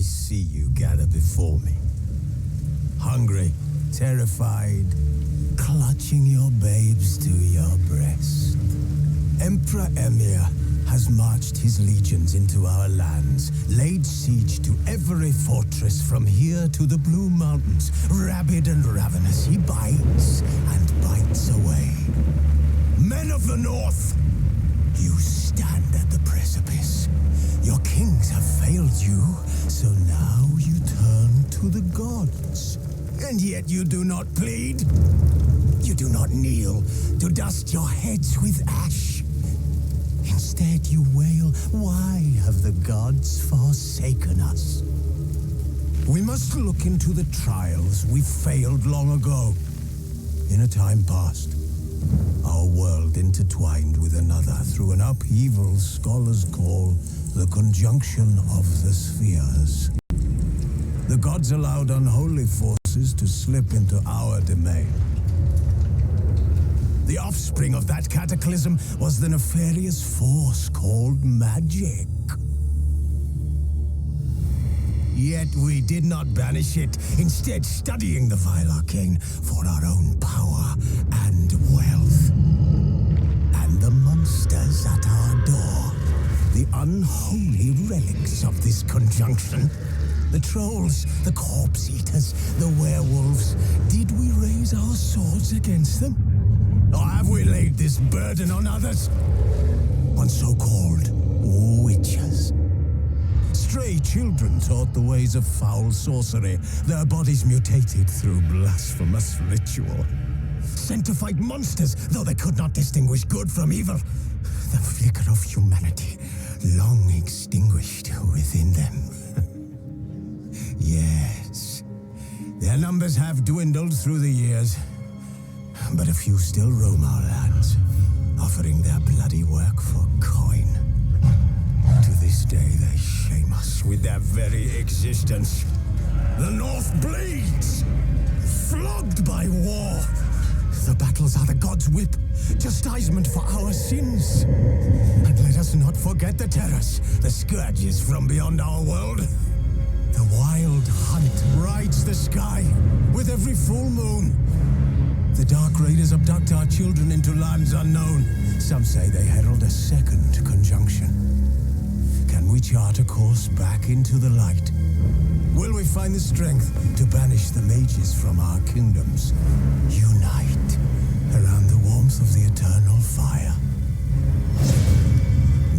I see you gather before me. Hungry, terrified, clutching your babes to your breast. Emperor Emir has marched his legions into our lands, laid siege to every fortress from here to the Blue Mountains. Rabid and ravenous, he bites and bites away. Men of the North, you stand at the precipice. Your kings have failed you, so now you turn to the gods. And yet you do not plead. You do not kneel to dust your heads with ash. Instead you wail, why have the gods forsaken us? We must look into the trials we failed long ago. In a time past, our world intertwined with another through an upheaval scholars call the conjunction of the spheres. The gods allowed unholy forces to slip into our domain. The offspring of that cataclysm was the nefarious force called magic. Yet we did not banish it, instead studying the vile arcane for our own power and wealth. And the monsters at our door, the unholy relics of this conjunction, the trolls, the corpse eaters, the werewolves, did we raise our swords against them? Or have we laid this burden on others? On so-called witches. Stray children taught the ways of foul sorcery, their bodies mutated through blasphemous ritual. Sent to fight monsters, though they could not distinguish good from evil. The flicker of humanity, long extinguished within them. Yes, their numbers have dwindled through the years, but a few still roam our lands, offering their bloody work for coin. To this day, they shame us with their very existence. The North bleeds, flogged by war. The battles are the gods' whip, chastisement for our sins. And let us not forget the terrors, the scourges from beyond our world. The wild hunt rides the sky with every full moon. The dark raiders abduct our children into lands unknown. Some say they herald a second conjunction. Can we chart a course back into the light? Will we find the strength to banish the mages from our kingdoms? Unite around the warmth of the eternal fire.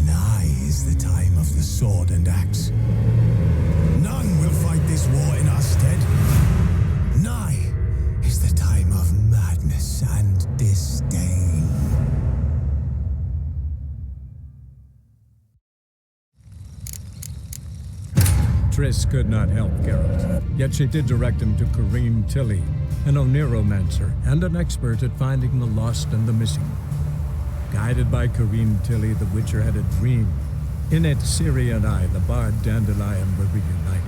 Nigh is the time of the sword and axe. None will fight this war in our stead. Nigh is the time of madness and disdain. Triss could not help Geralt, yet she did direct him to Karim Tilly, an Oniromancer and an expert at finding the lost and the missing. Guided by Karim Tilly, the Witcher had a dream. In it, Ciri and I, the bard Dandelion, were reunited.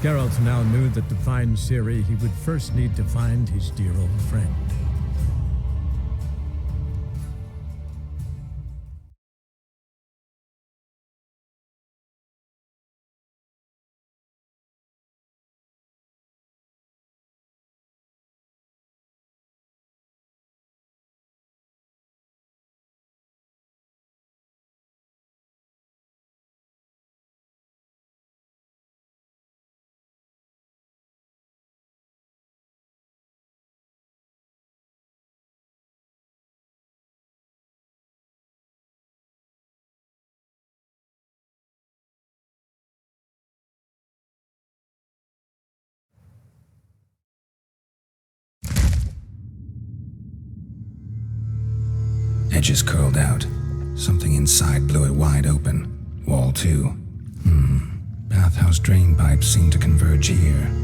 Geralt now knew that to find Ciri, he would first need to find his dear old friend. Edges curled out. Something inside blew it wide open. Wall 2. Bathhouse drain pipes seemed to converge here.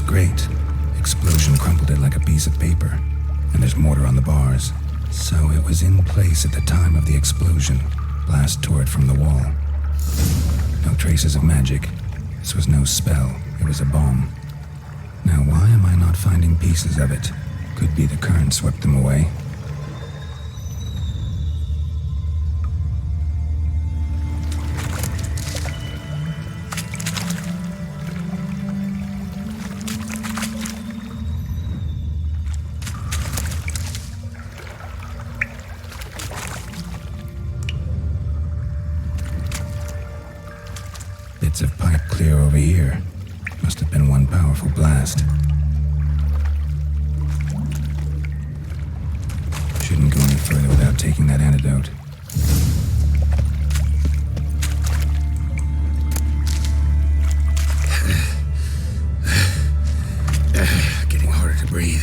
Great. piece of paper, and there's mortar on the bars. So it was in place at the time of the explosion. Blast tore it from the wall. No traces of magic. This was no spell. It was a bomb. Now, why am I not finding pieces of it? Could be the current swept them away. Bits of pipe clear over here. Must have been one powerful blast. Shouldn't go any further without taking that antidote. Getting harder to breathe.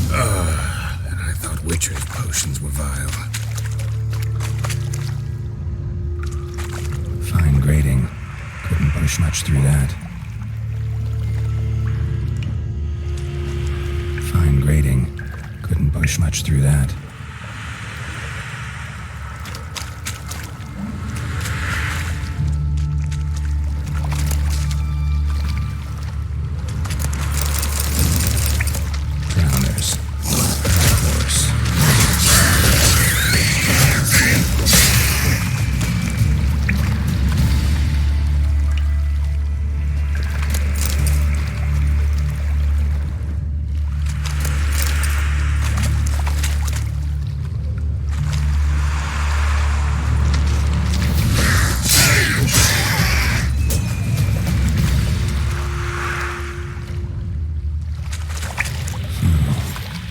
And I thought Witcher's potions were vile. Fine grating. Couldn't push much through that. Fine grating. Couldn't push much through that.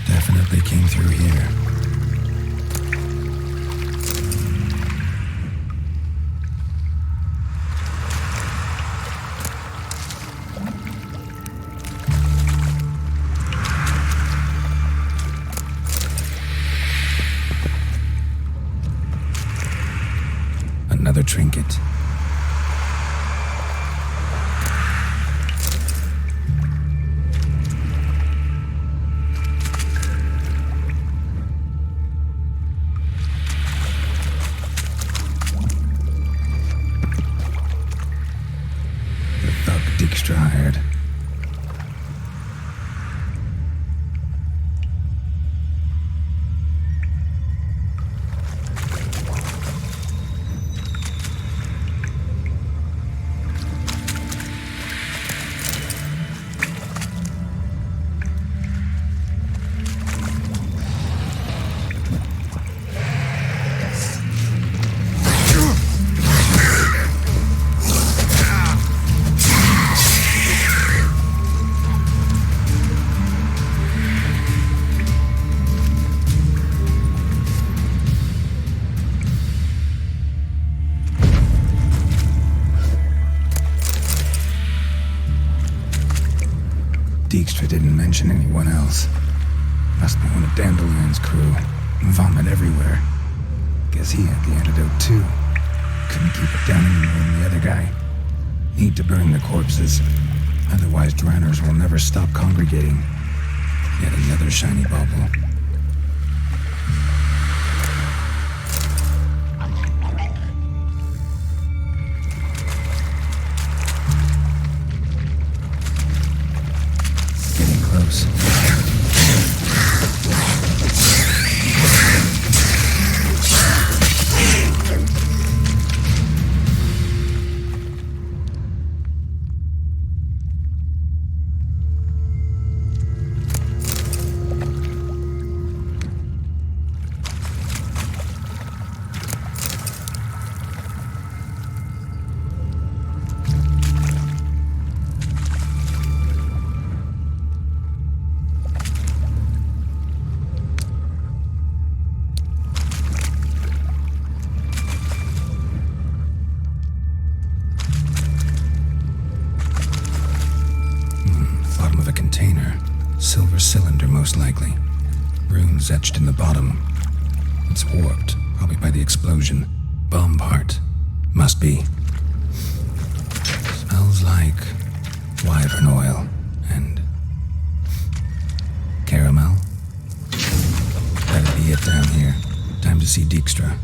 Definitely came through here. Another trinket. Hired. Dijkstra didn't mention anyone else. Must be one of Dandelion's crew. Vomit everywhere. Guess he had the antidote too. Couldn't keep it down any more than the other guy. Need to burn the corpses. Otherwise, drowners will never stop congregating. Yet another shiny bauble. Getting close. Silver cylinder, most likely. Runes etched in the bottom. It's warped, probably by the explosion. Bomb part. Must be. Smells like wyvern oil and caramel. That'd be it down here. Time to see Dijkstra.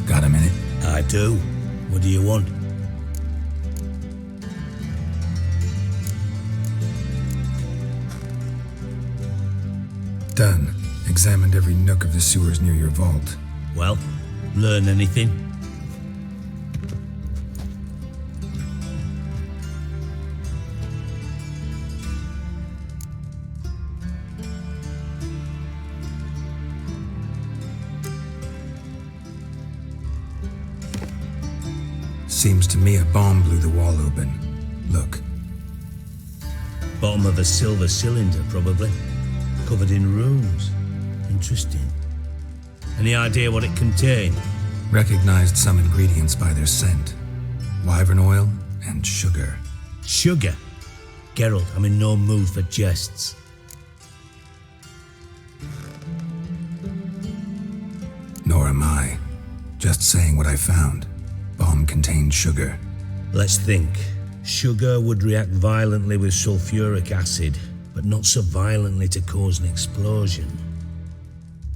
Got a minute? I do. What do you want? Done. Examined every nook of the sewers near your vault. Well, learn anything? Seems to me a bomb blew the wall open. Look. Bottom of a silver cylinder, probably. Covered in runes. Interesting. Any idea what it contained? Recognized some ingredients by their scent. Wyvern oil and sugar. Sugar? Geralt, I'm in no mood for jests. Nor am I. Just saying what I found. Bomb contained sugar. Let's think. Sugar would react violently with sulfuric acid, but not so violently to cause an explosion.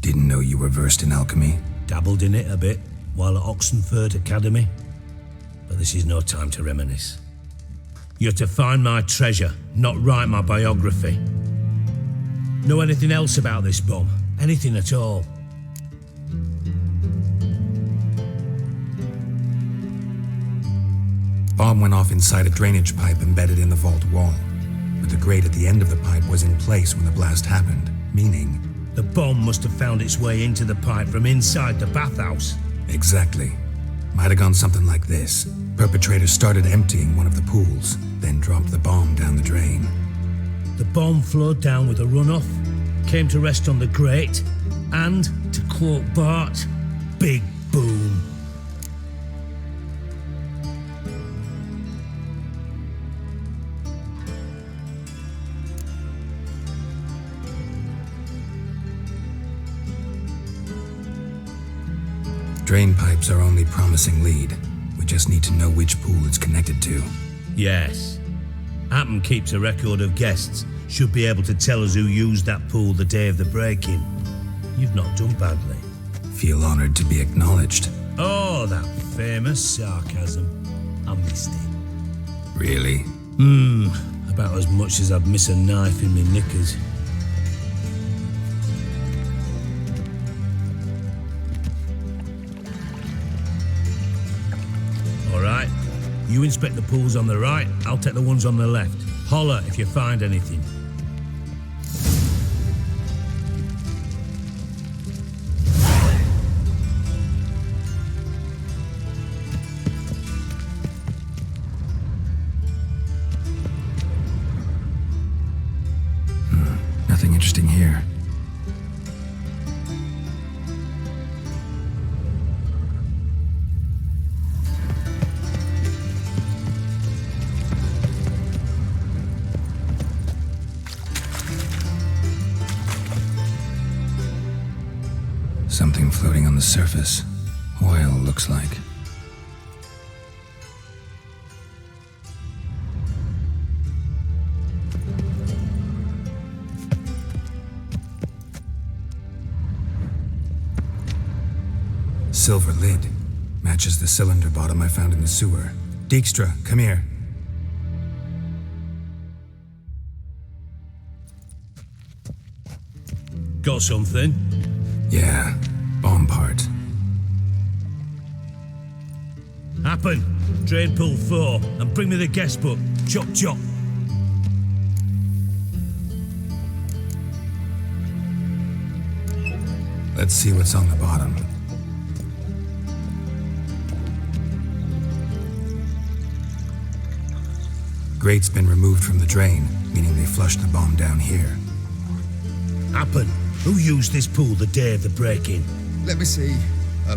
Didn't know you were versed in alchemy. Dabbled in it a bit while at Oxenford Academy. But this is no time to reminisce. You're to find my treasure, not write my biography. Know anything else about this bomb? Anything at all? Bomb went off inside a drainage pipe embedded in the vault wall. But the grate at the end of the pipe was in place when the blast happened, meaning... The bomb must have found its way into the pipe from inside the bathhouse. Exactly. Might have gone something like this. Perpetrator started emptying one of the pools, then dropped the bomb down the drain. The bomb flowed down with a runoff, came to rest on the grate, and, to quote Bart, big boom. Drain pipes are only promising lead. We just need to know which pool it's connected to. Yes. Appen keeps a record of guests. Should be able to tell us who used that pool the day of the break-in. You've not done badly. Feel honored to be acknowledged. Oh, that famous sarcasm. I missed it. Really? About as much as I'd miss a knife in me knickers. Alright, you inspect the pools on the right, I'll take the ones on the left. Holler if you find anything. Nothing interesting here. Something floating on the surface. Oil, looks like. Silver lid. Matches the cylinder bottom I found in the sewer. Dijkstra, come here. Got something? Yeah, bomb part. Happen. Drain pool 4 and bring me the guest book. Chop chop. Let's see what's on the bottom. Grate's been removed from the drain, meaning they flushed the bomb down here. Happen. Who used this pool the day of the break-in? Let me see.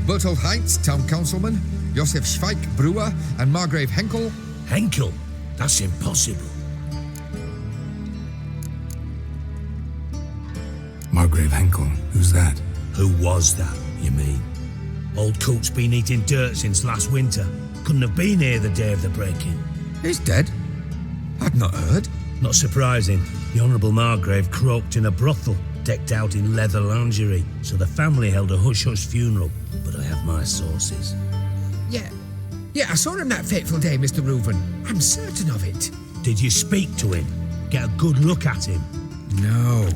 Bertolt Heinz, town councilman, Josef Schweik, brewer, and Margrave Henkel. Henkel? That's impossible. Margrave Henkel, who's that? Who was that, you mean? Old coot's been eating dirt since last winter. Couldn't have been here the day of the break-in. He's dead? I'd not heard. Not surprising. The Honourable Margrave croaked in a brothel, decked out in leather lingerie, so the family held a hush-hush funeral, but I have my sources. Yeah, I saw him that fateful day, Mr. Reuven. I'm certain of it. Did you speak to him? Get a good look at him? No.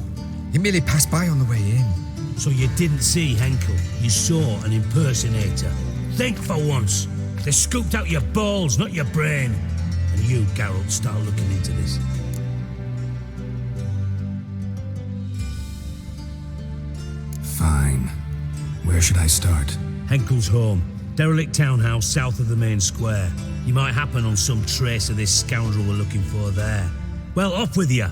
He merely passed by on the way in. So you didn't see Henkel, you saw an impersonator. Think for once. They scooped out your balls, not your brain. And you, Geralt, start looking into this. Fine. Where should I start? Henkel's home. Derelict townhouse south of the main square. You might happen on some trace of this scoundrel we're looking for there. Well, off with you.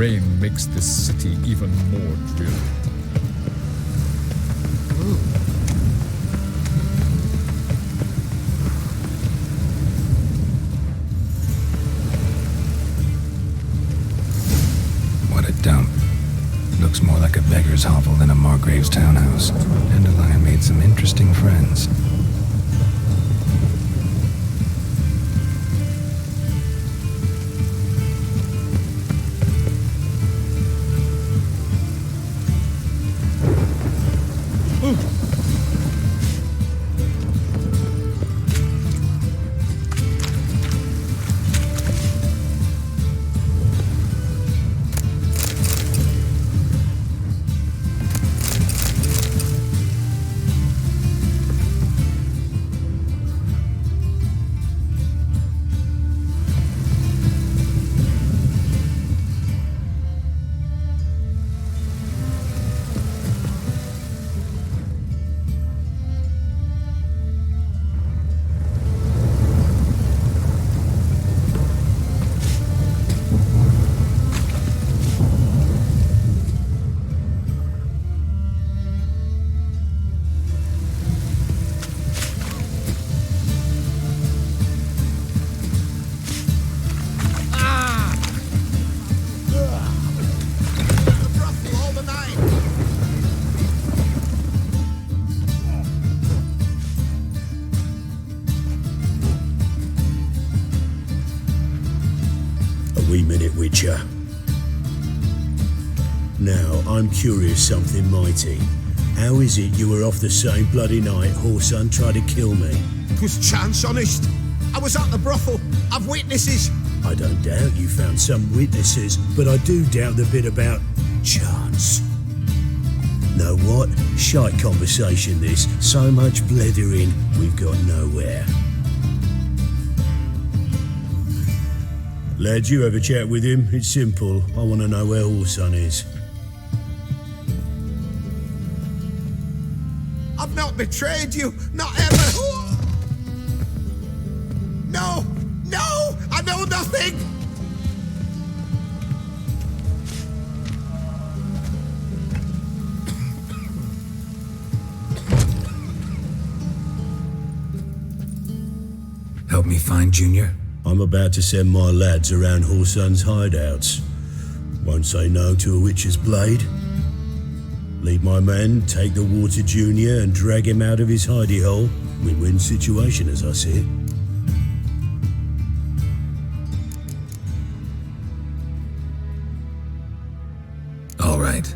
rain makes this city even more dreary. What a dump. Looks more like a beggar's hovel than a Margrave's townhouse. Dandelion made some interesting friends. Wee minute, Witcher. Now, I'm curious something mighty. How is it you were off the same bloody night Whoreson tried to kill me? 'Twas chance, honest. I was at the brothel. I've witnesses. I don't doubt you found some witnesses, but I do doubt the bit about chance. Know what? Shite conversation this. So much blethering, we've got nowhere. Lad, you have a chat with him. It's simple. I want to know where Whoreson is. I've not betrayed you. Not ever. No! No! I know nothing! Help me find Junior? I'm about to send my lads around Whoreson's hideouts. Won't say no to a witch's blade. Lead my men, take the water Junior and drag him out of his hidey hole. Win-win situation as I see it. All right.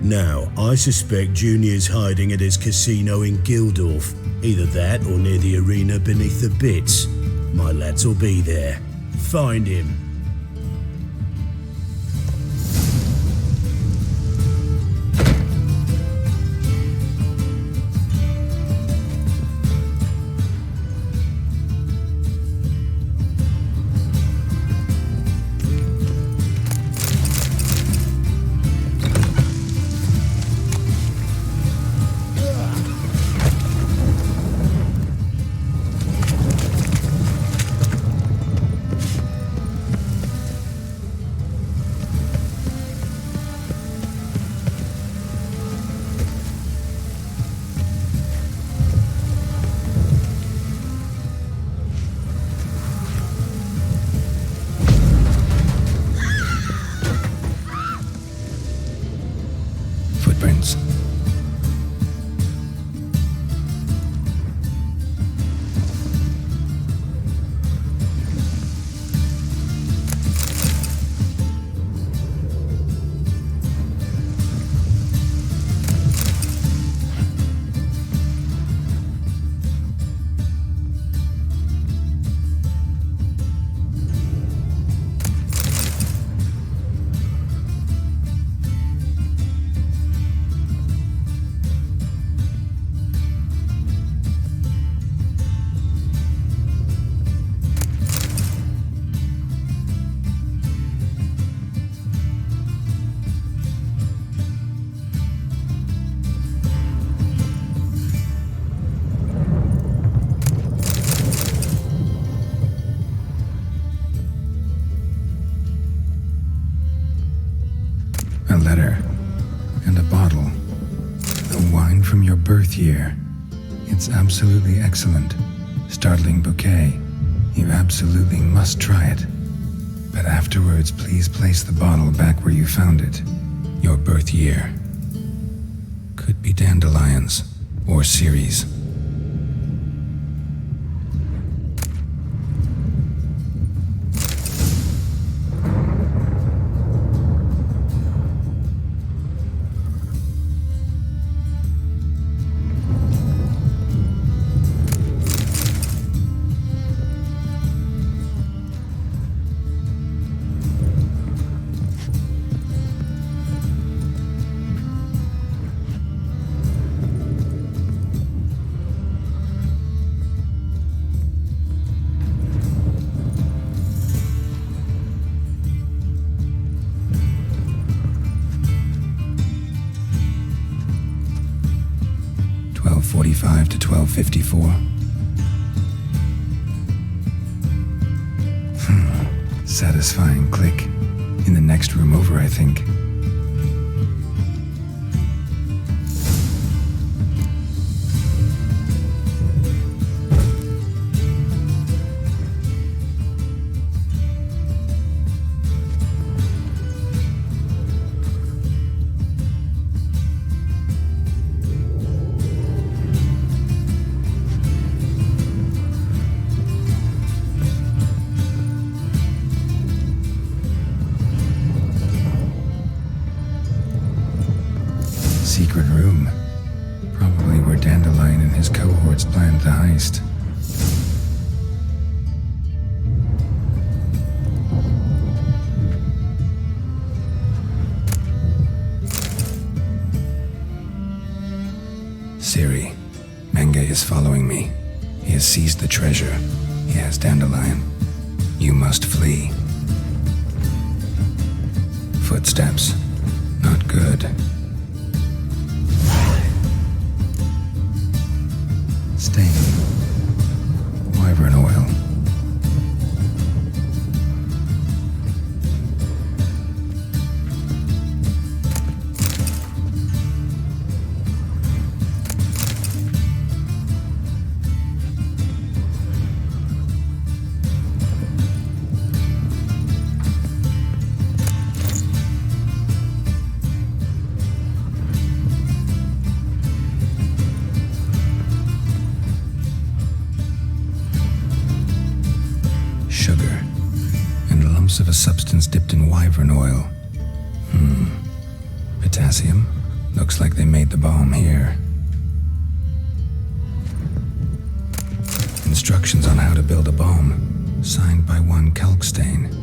Now, I suspect Junior's hiding at his casino in Gildorf. Either that or near the arena beneath the bits. My lads will be there. Find him. It's absolutely excellent. Startling bouquet. You absolutely must try it. But afterwards, please place the bottle back where you found it. Your birth year. Could be dandelions or Ceres. .45 to 12:54. Satisfying click. In the next room over, I think. Secret room. Probably where Dandelion and his cohorts planned the heist. Ciri, Menge is following me. He has seized the treasure. He has Dandelion. You must flee. Footsteps. Not good. Stain. Wyvern oil. Sugar, and lumps of a substance dipped in wyvern oil. Potassium? Looks like they made the bomb here. Instructions on how to build a bomb, signed by one Kalkstain.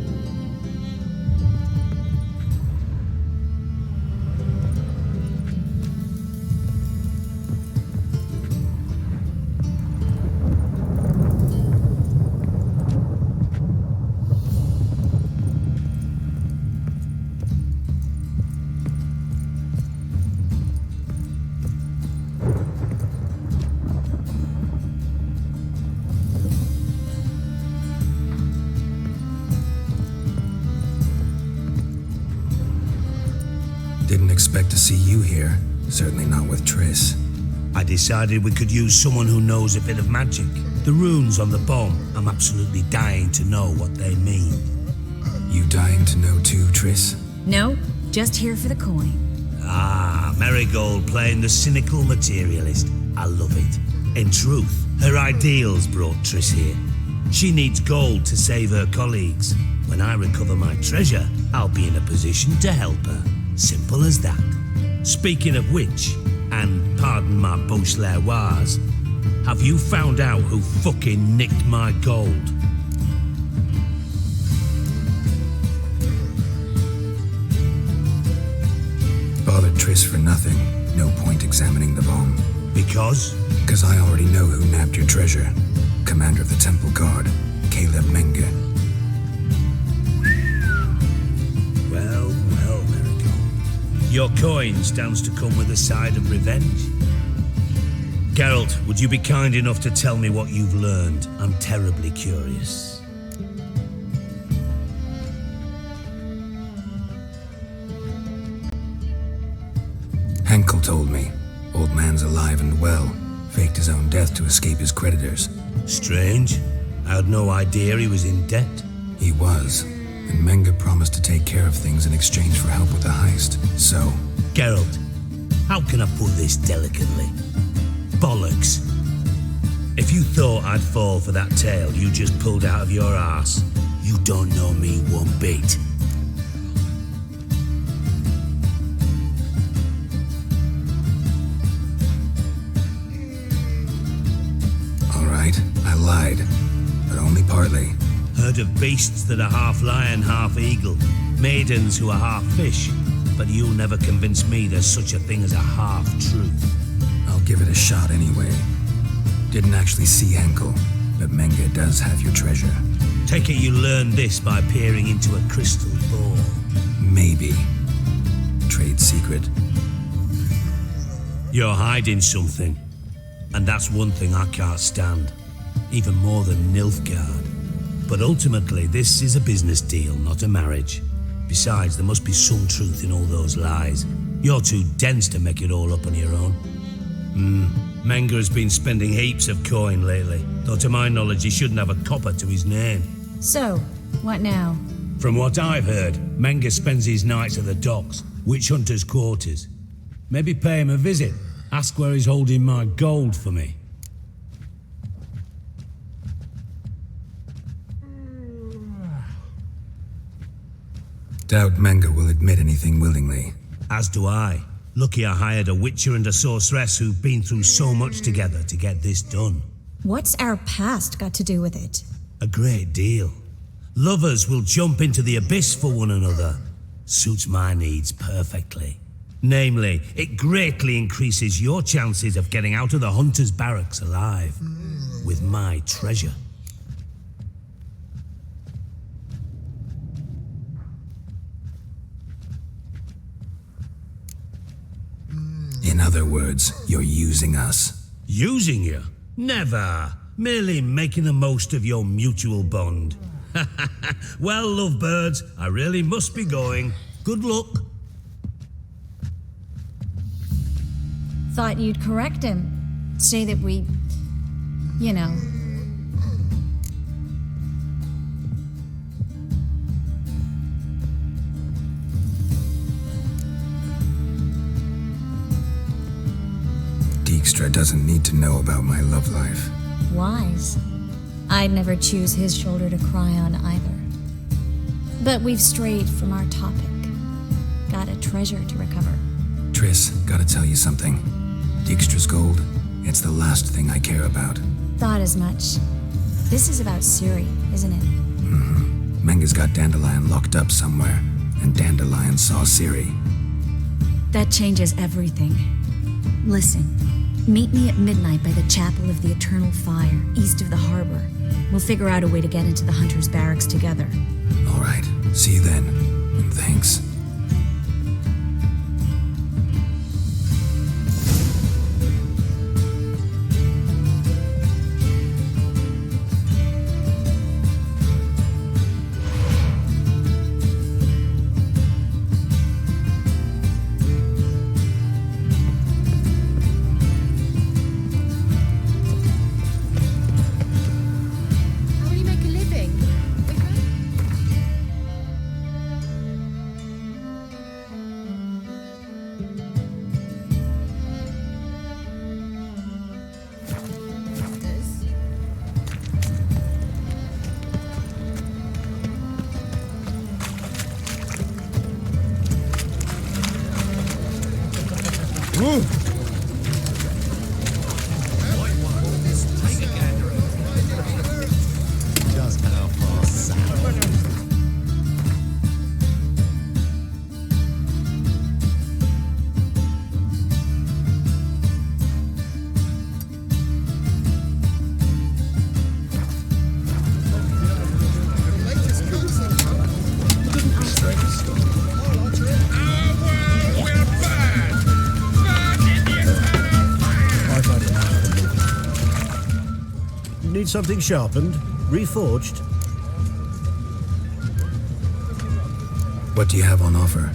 Didn't expect to see you here. Certainly not with Triss. I decided we could use someone who knows a bit of magic. The runes on the bomb, I'm absolutely dying to know what they mean. You dying to know too, Triss? No, just here for the coin. Ah, Marigold playing the cynical materialist. I love it. In truth, her ideals brought Triss here. She needs gold to save her colleagues. When I recover my treasure, I'll be in a position to help her. Simple as that. Speaking of which, and pardon my Beauclervoise, have you found out who fucking nicked my gold? Bothered Triss for nothing. No point examining the bomb. Because? Because I already know who nabbed your treasure. Commander of the Temple Guard, Caleb Menge. Well, Marigold. Your coin stands to come with a side of revenge. Geralt, would you be kind enough to tell me what you've learned? I'm terribly curious. Henkel told me. Old man's alive and well. Faked his own death to escape his creditors. Strange. I had no idea he was in debt. He was, and Menga promised to take care of things in exchange for help with the heist. So, Geralt, how can I put this delicately? Bollocks. If you thought I'd fall for that tale you just pulled out of your arse, you don't know me one bit. all right, I lied, but only partly. Heard of beasts that are half lion, half eagle, maidens who are half fish, but you'll never convince me there's such a thing as a half-truth. I'll give it a shot anyway. Didn't actually see Henkel, but Menga does have your treasure. Take it you learned this by peering into a crystal ball. Maybe. Trade secret. You're hiding something, and that's one thing I can't stand, even more than Nilfgaard. But ultimately, this is a business deal, not a marriage. Besides, there must be some truth in all those lies. You're too dense to make it all up on your own. Menga has been spending heaps of coin lately, though to my knowledge he shouldn't have a copper to his name. So, what now? From what I've heard, Menga spends his nights at the docks, witch hunters' quarters. Maybe pay him a visit, ask where he's holding my gold for me. Doubt Menga will admit anything willingly. As do I. Lucky I hired a witcher and a sorceress who've been through so much together to get this done. What's our past got to do with it? A great deal. Lovers will jump into the abyss for one another. Suits my needs perfectly. Namely, it greatly increases your chances of getting out of the hunter's barracks alive. With my treasure. In other words, you're using us. Using you? Never. Merely making the most of your mutual bond. Well, lovebirds, I really must be going. Good luck. Thought you'd correct him. Say that we, you know. Dijkstra doesn't need to know about my love life. Wise. I'd never choose his shoulder to cry on either. But we've strayed from our topic. Got a treasure to recover. Triss, gotta tell you something. Dijkstra's gold, it's the last thing I care about. Thought as much. This is about Ciri, isn't it? Menga's got Dandelion locked up somewhere, and Dandelion saw Ciri. That changes everything. Listen, meet me at midnight by the Chapel of the Eternal Fire, east of the harbor. We'll figure out a way to get into the Hunter's Barracks together. All right, see you then, and thanks. How will you make a living? Need something sharpened? Reforged? What do you have on offer?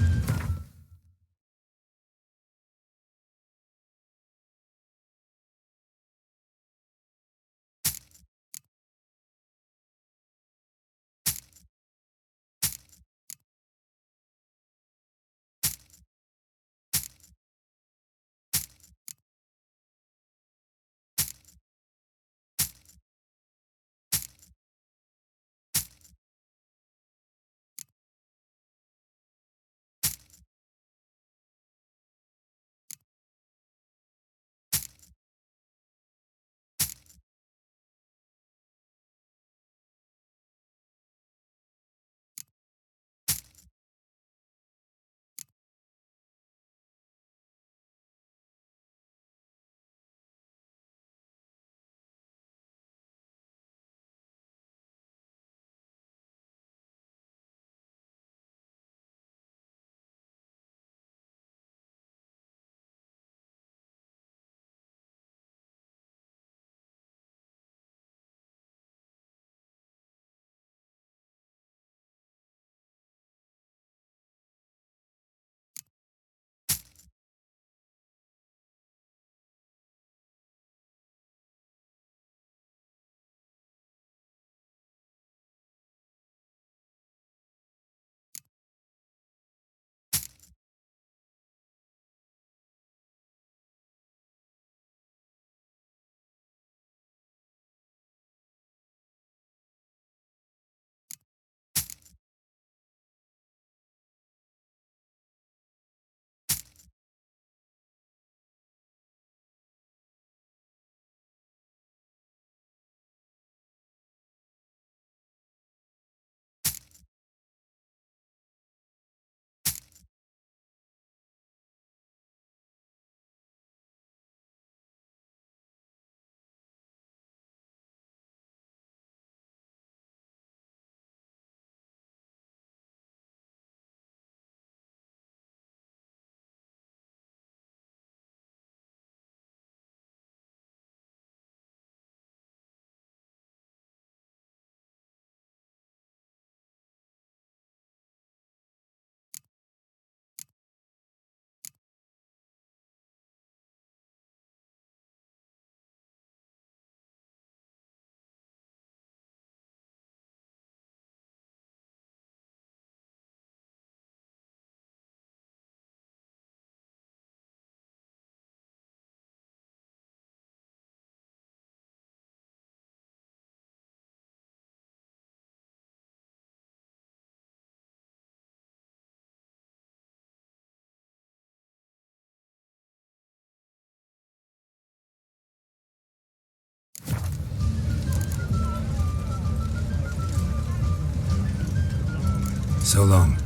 So long.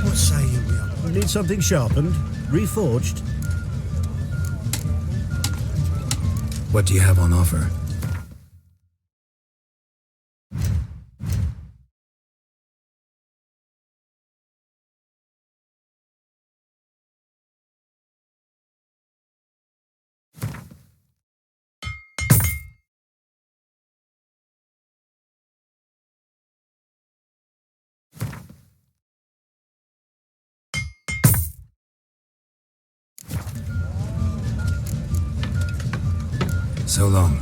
What say you, we need something sharpened, reforged. What do you have on offer? So long.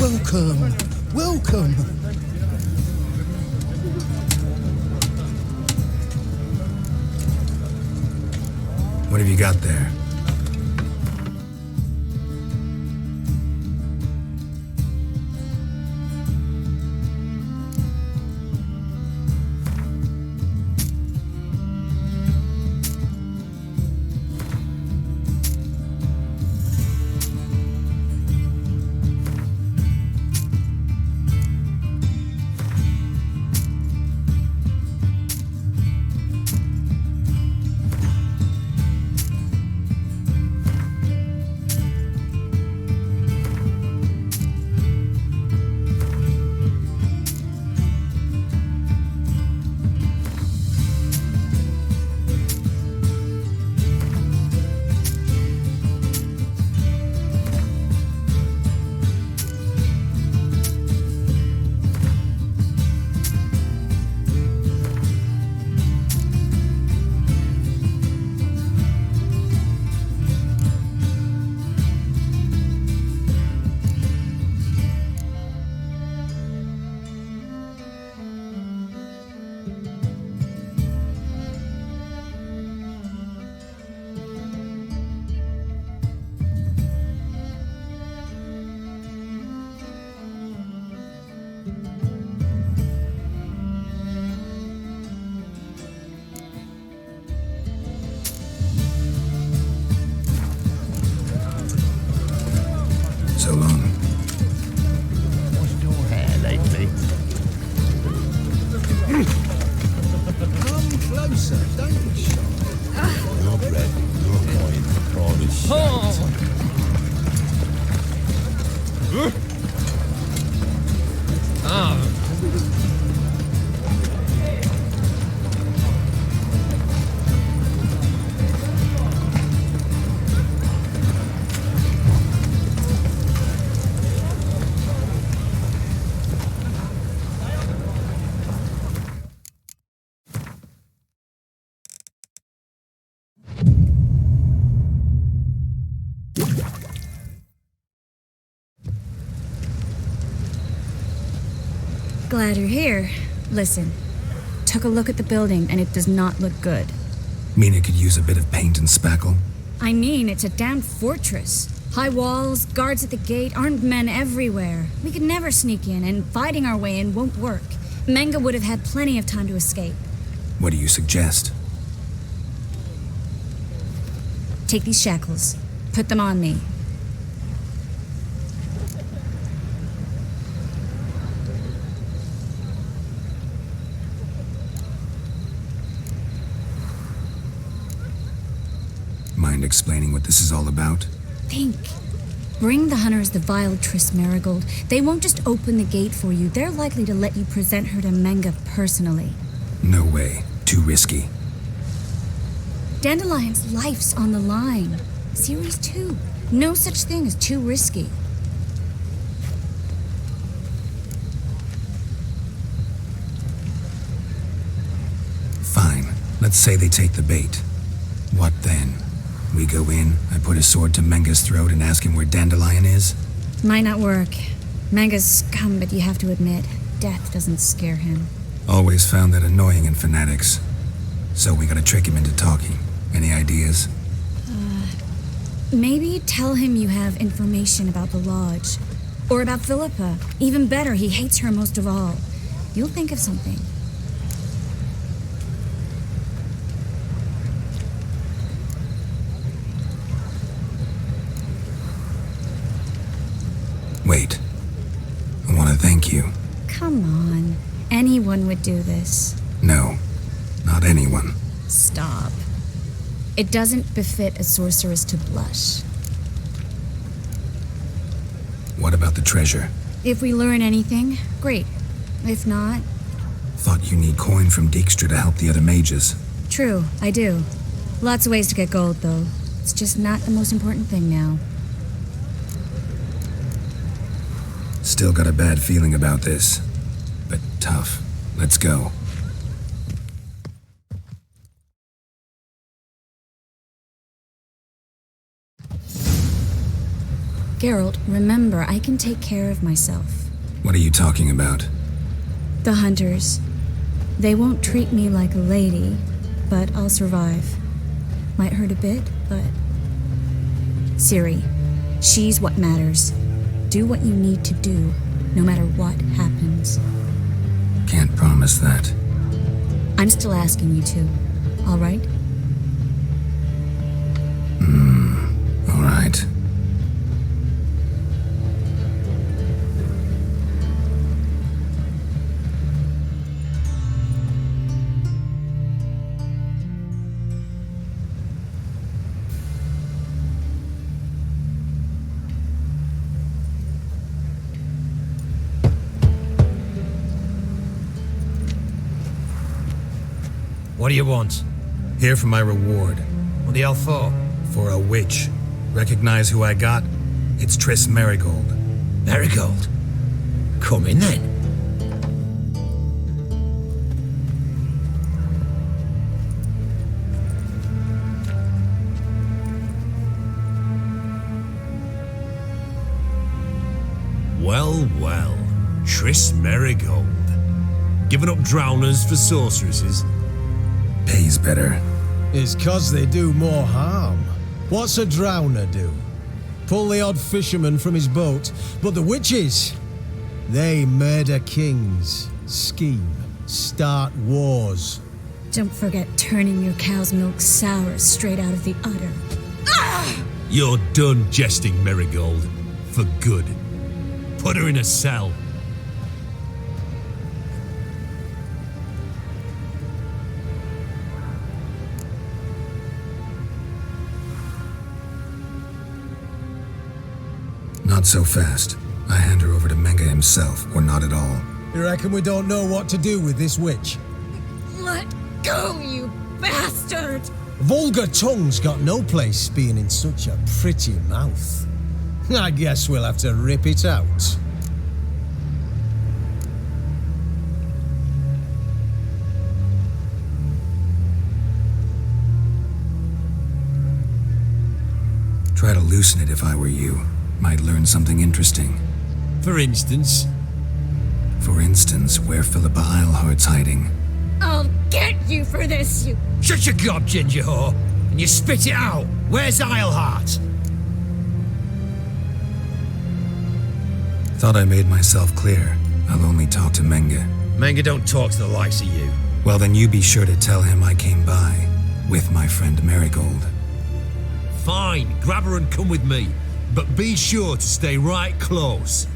Welcome, welcome. What have you got there? So long. Washed your hair lately? Come closer, don't be shy. Your bread, your coin, promise. Glad you're here. Listen, took a look at the building and it does not look good. Mean it could use a bit of paint and spackle? I mean, it's a damn fortress. High walls, guards at the gate, armed men everywhere. We could never sneak in, and fighting our way in won't work. Menga would have had plenty of time to escape. What do you suggest? Take these shackles. Put them on me. Mind explaining what this is all about? Think. Bring the hunters the vile Triss Marigold. They won't just open the gate for you. They're likely to let you present her to Menga personally. No way. Too risky. Dandelion's life's on the line. Series 2. No such thing as too risky. Fine. Let's say they take the bait. What then? We go in, I put a sword to Menga's throat and ask him where Dandelion is? Might not work. Menga's scum, but you have to admit, death doesn't scare him. Always found that annoying in fanatics. So we gotta trick him into talking. Any ideas? Maybe tell him you have information about the Lodge. Or about Philippa. Even better, he hates her most of all. You'll think of something. Wait. I want to thank you. Come on. Anyone would do this. No, not anyone. Stop. It doesn't befit a sorceress to blush. What about the treasure? If we learn anything, great. If not... Thought you need coin from Dijkstra to help the other mages. True, I do. Lots of ways to get gold, though. It's just not the most important thing now. Still got a bad feeling about this. But tough. Let's go. Geralt, remember, I can take care of myself. What are you talking about? The hunters. They won't treat me like a lady, but I'll survive. Might hurt a bit, but... Ciri, she's what matters. Do what you need to do, no matter what happens. Can't promise that. I'm still asking you to, all right? All right. What do you want? Here for my reward. What the hell for? For a witch. Recognize who I got? It's Triss Marigold. Marigold? Come in then. Well, well. Triss Marigold. Giving up drowners for sorceresses? Pays better. It's 'cause they do more harm. What's a drowner do? Pull the odd fisherman from his boat. But the witches, they murder kings, scheme, start wars. Don't forget turning your cow's milk sour straight out of the udder. You're done jesting, Marigold. For good. Put her in a cell. Not so fast. I hand her over to Menga himself, or not at all. You reckon we don't know what to do with this witch? Let go, you bastard! Vulgar tongue's got no place being in such a pretty mouth. I guess we'll have to rip it out. Try to loosen it if I were you. Might learn something interesting. For instance? For instance, where Philippa Eilhart's hiding. I'll get you for this, you... Shut your gob, ginger whore, and you spit it out. Where's Eilhart? Thought I made myself clear. I'll only talk to Menga. Menga don't talk to the likes of you. Well, then you be sure to tell him I came by with my friend Marigold. Fine, grab her and come with me. But be sure to stay right close.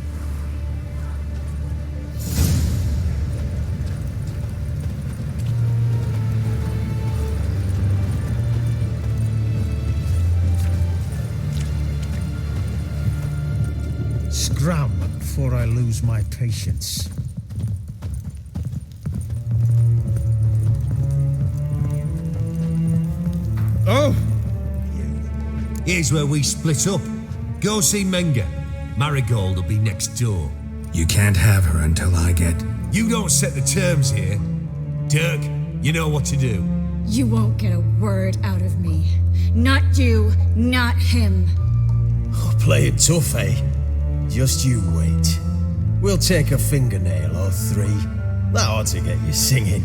Scram before I lose my patience. Oh! Here's where we split up. Go see Menga. Marigold will be next door. You can't have her until I get... You don't set the terms here. Dirk, you know what to do. You won't get a word out of me. Not you, not him. Oh, play it tough, eh? Just you wait. We'll take a fingernail or three. That ought to get you singing.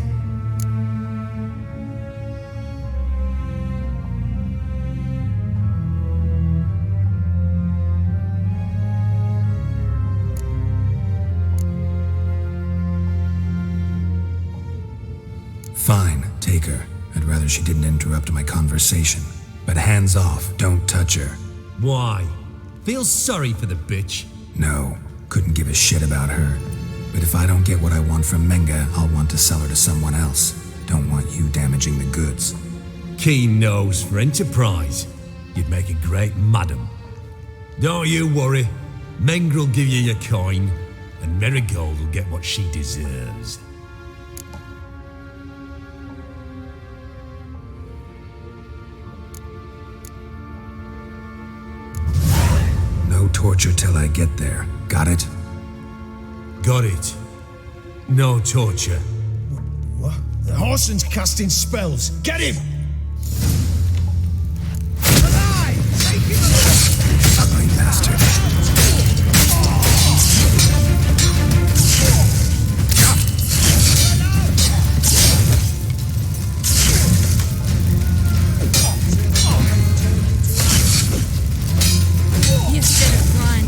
Fine, take her. I'd rather she didn't interrupt my conversation. But hands off, don't touch her. Why? Feel sorry for the bitch? No, couldn't give a shit about her. But if I don't get what I want from Menga, I'll want to sell her to someone else. Don't want you damaging the goods. Keen nose for enterprise. You'd make a great madam. Don't you worry. Mengr'll give you your coin, and Marigold will get what she deserves. No torture till I get there. Got it? Got it. No torture. What? The Horson's casting spells. Get him! Ugly bastard. You should have run.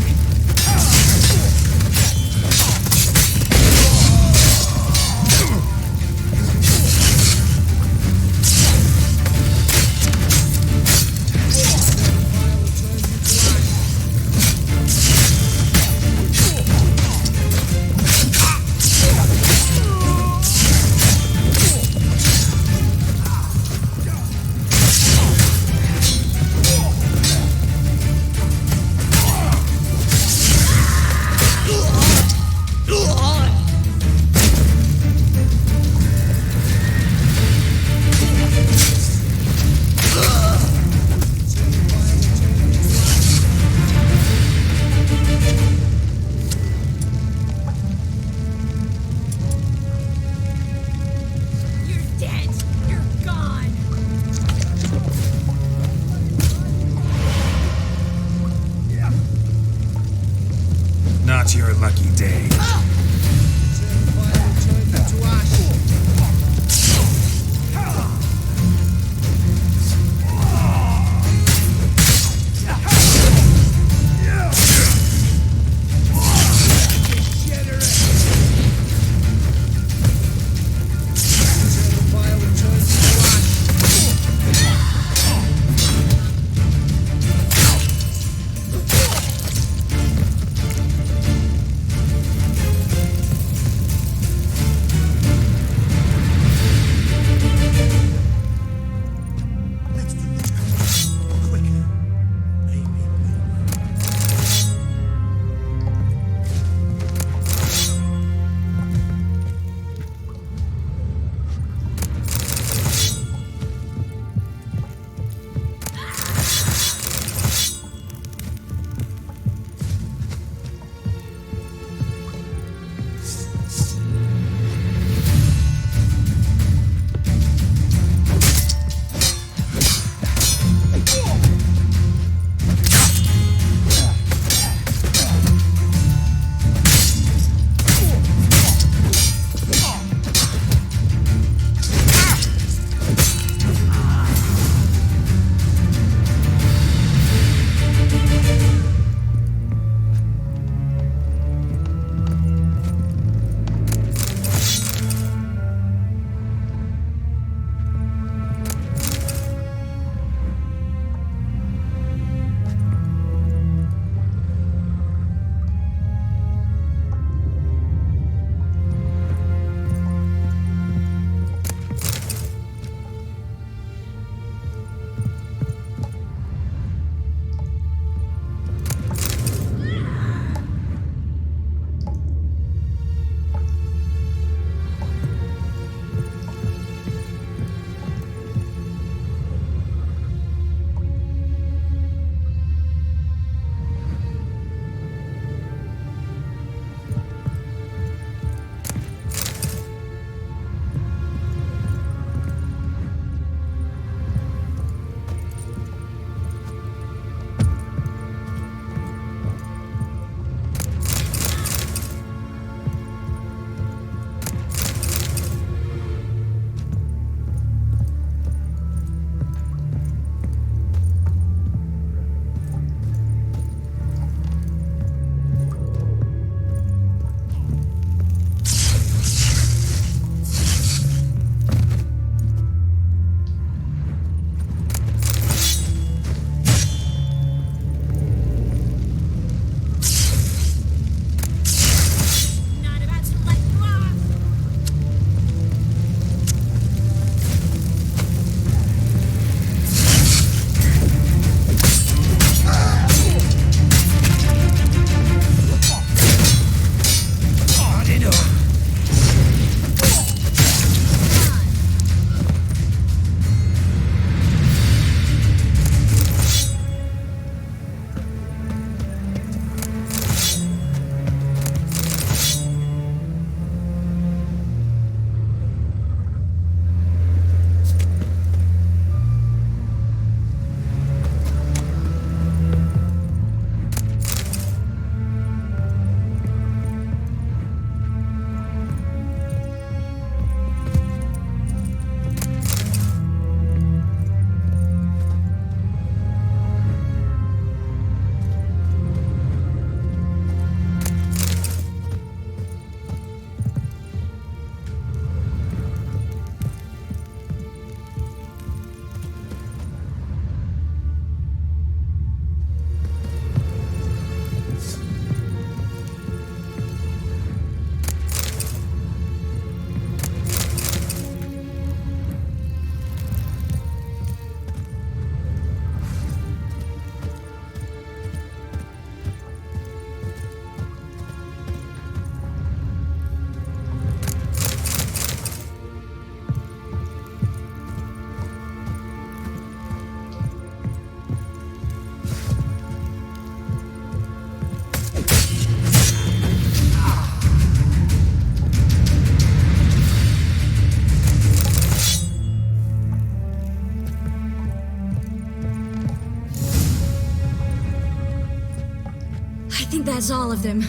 of them.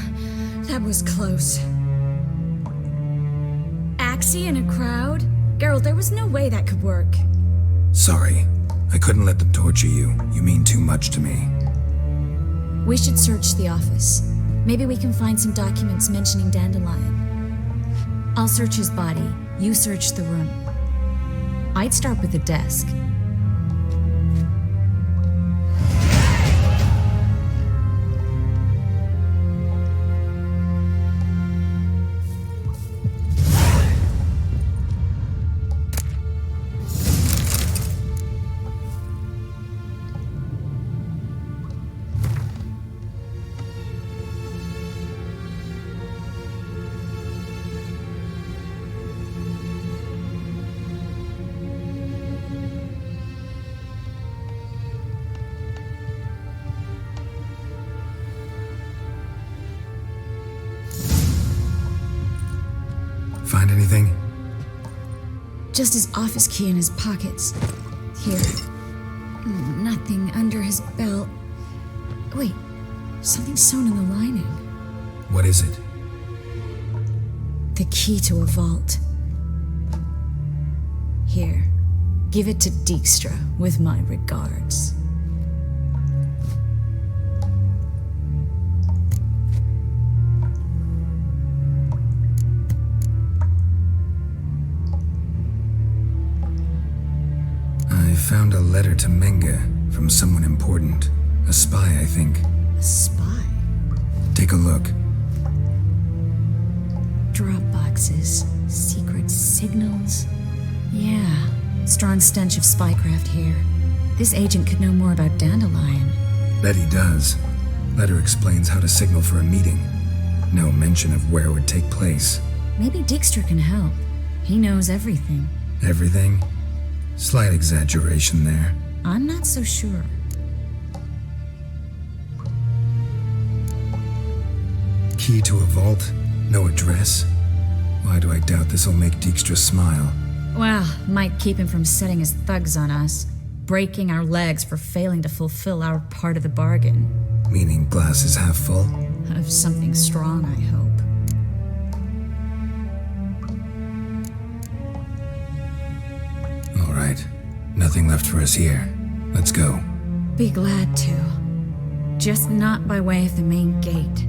That was close. Axie in a crowd? Geralt, there was no way that could work. Sorry. I couldn't let them torture you. You mean too much to me. We should search the office. Maybe we can find some documents mentioning Dandelion. I'll search his body. You search the room. I'd start with the desk. Find anything? Just his office key in his pockets. Here. Nothing under his belt. Wait, something sewn in the lining. What is it? The key to a vault. Here, give it to Dijkstra with my regards. I found a letter to Menga from someone important. A spy, I think. A spy? Take a look. Drop boxes, secret signals. Yeah, strong stench of spycraft here. This agent could know more about Dandelion. Bet he does. Letter explains how to signal for a meeting. No mention of where it would take place. Maybe Dijkstra can help. He knows everything. Everything? Slight exaggeration there. I'm not so sure. Key to a vault? No address? Why do I doubt this'll make Dijkstra smile? Well, might keep him from setting his thugs on us, breaking our legs for failing to fulfill our part of the bargain. Meaning glass is half full? Of something strong, I hope. All right. Nothing left for us here. Let's go. Be glad to. Just not by way of the main gate.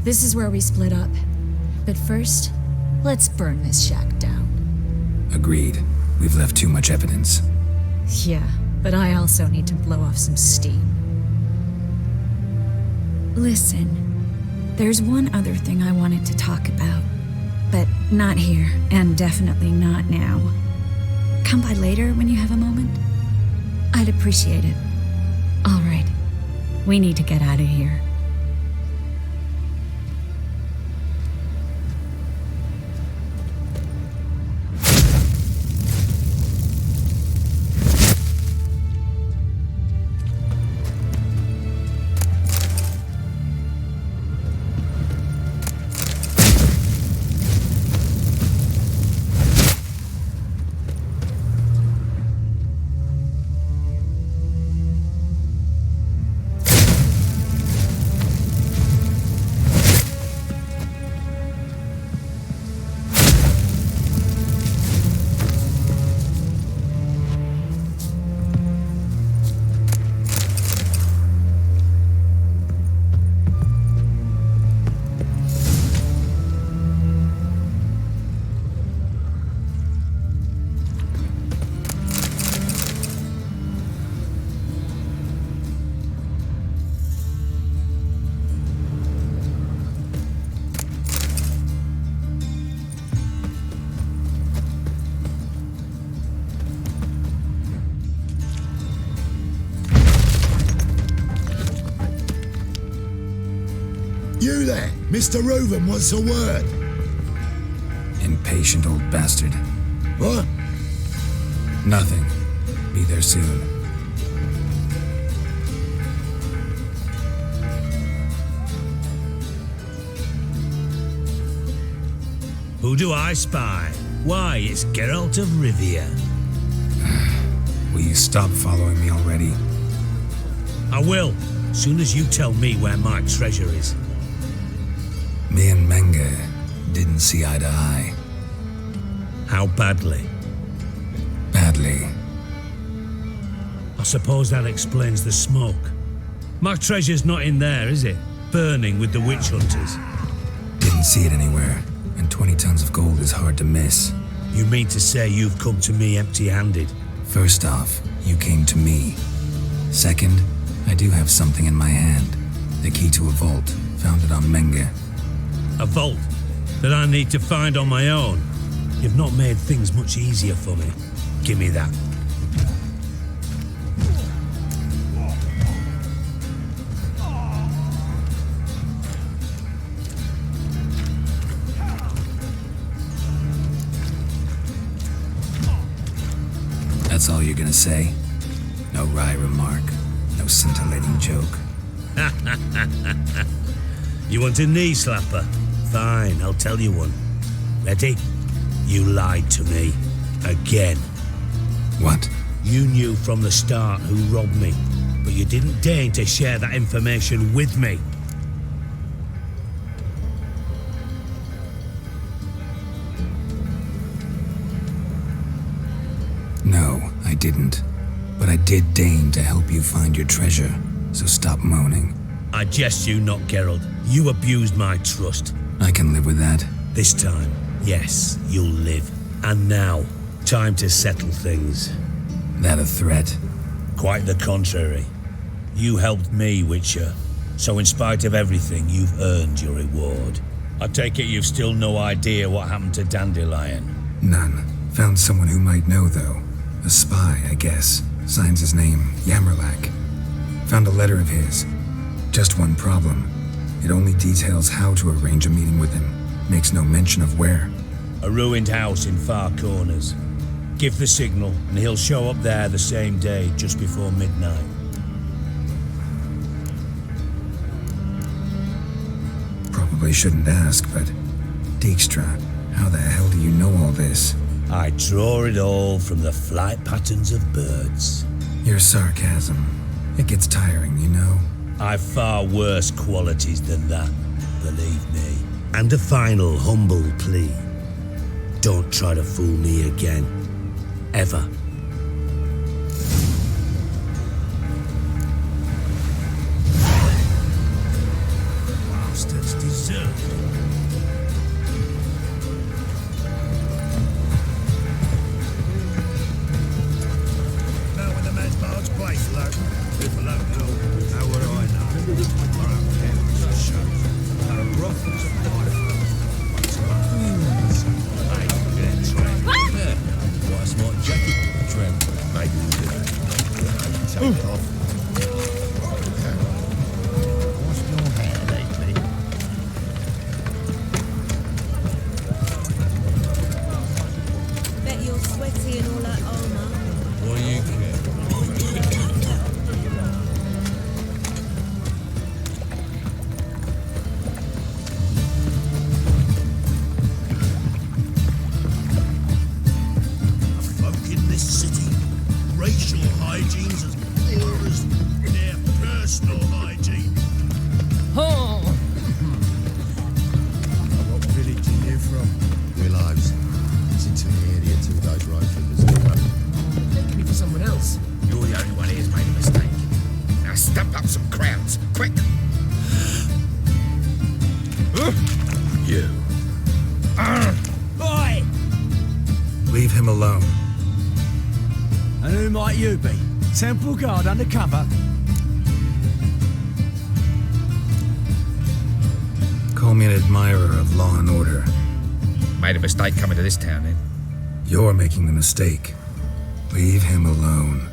This is where we split up. But first, let's burn this shack down. Agreed. We've left too much evidence. Yeah, but I also need to blow off some steam. Listen, there's one other thing I wanted to talk about. But not here, and definitely not now. Come by later when you have a moment? I'd appreciate it. All right. We need to get out of here. You there, Mr. Reuven wants a word. Impatient old bastard. What? Nothing. Be there soon. Who do I spy? Why, it's Geralt of Rivia. Will you stop following me already? I will, soon as you tell me where my treasure is. Me and Menge didn't see eye to eye. How badly? Badly. I suppose that explains the smoke. My treasure's not in there, is it? Burning with the witch hunters. Didn't see it anywhere, and 20 tons of gold is hard to miss. You mean to say you've come to me empty-handed? First off, you came to me. Second, I do have something in my hand. The key to a vault, founded on Menge. A vault that I need to find on my own. You've not made things much easier for me. Give me that. That's all you're gonna say? No wry remark, no scintillating joke. You want a knee slapper? Fine, I'll tell you one. Ready? You lied to me. Again. What? You knew from the start who robbed me, but you didn't deign to share that information with me. No, I didn't. But I did deign to help you find your treasure, so stop moaning. I jest you not, Geralt. You abused my trust. I can live with that. This time, yes, you'll live. And now, time to settle things. That a threat? Quite the contrary. You helped me, Witcher. So in spite of everything, you've earned your reward. I take it you've still no idea what happened to Dandelion. None. Found someone who might know, though. A spy, I guess. Signs his name, Yammerlak. Found a letter of his. Just one problem. It only details how to arrange a meeting with him. Makes no mention of where. A ruined house in Far Corners. Give the signal, and he'll show up there the same day, just before midnight. Probably shouldn't ask, but... Dijkstra, how the hell do you know all this? I draw it all from the flight patterns of birds. Your sarcasm. It gets tiring, you know? I've far worse qualities than that, believe me. And a final humble plea. Don't try to fool me again. Ever. Bastards deserve alone. And who might you be? Temple guard undercover? Call me an admirer of law and order. Made a mistake coming to this town, then. You're making the mistake. Leave him alone.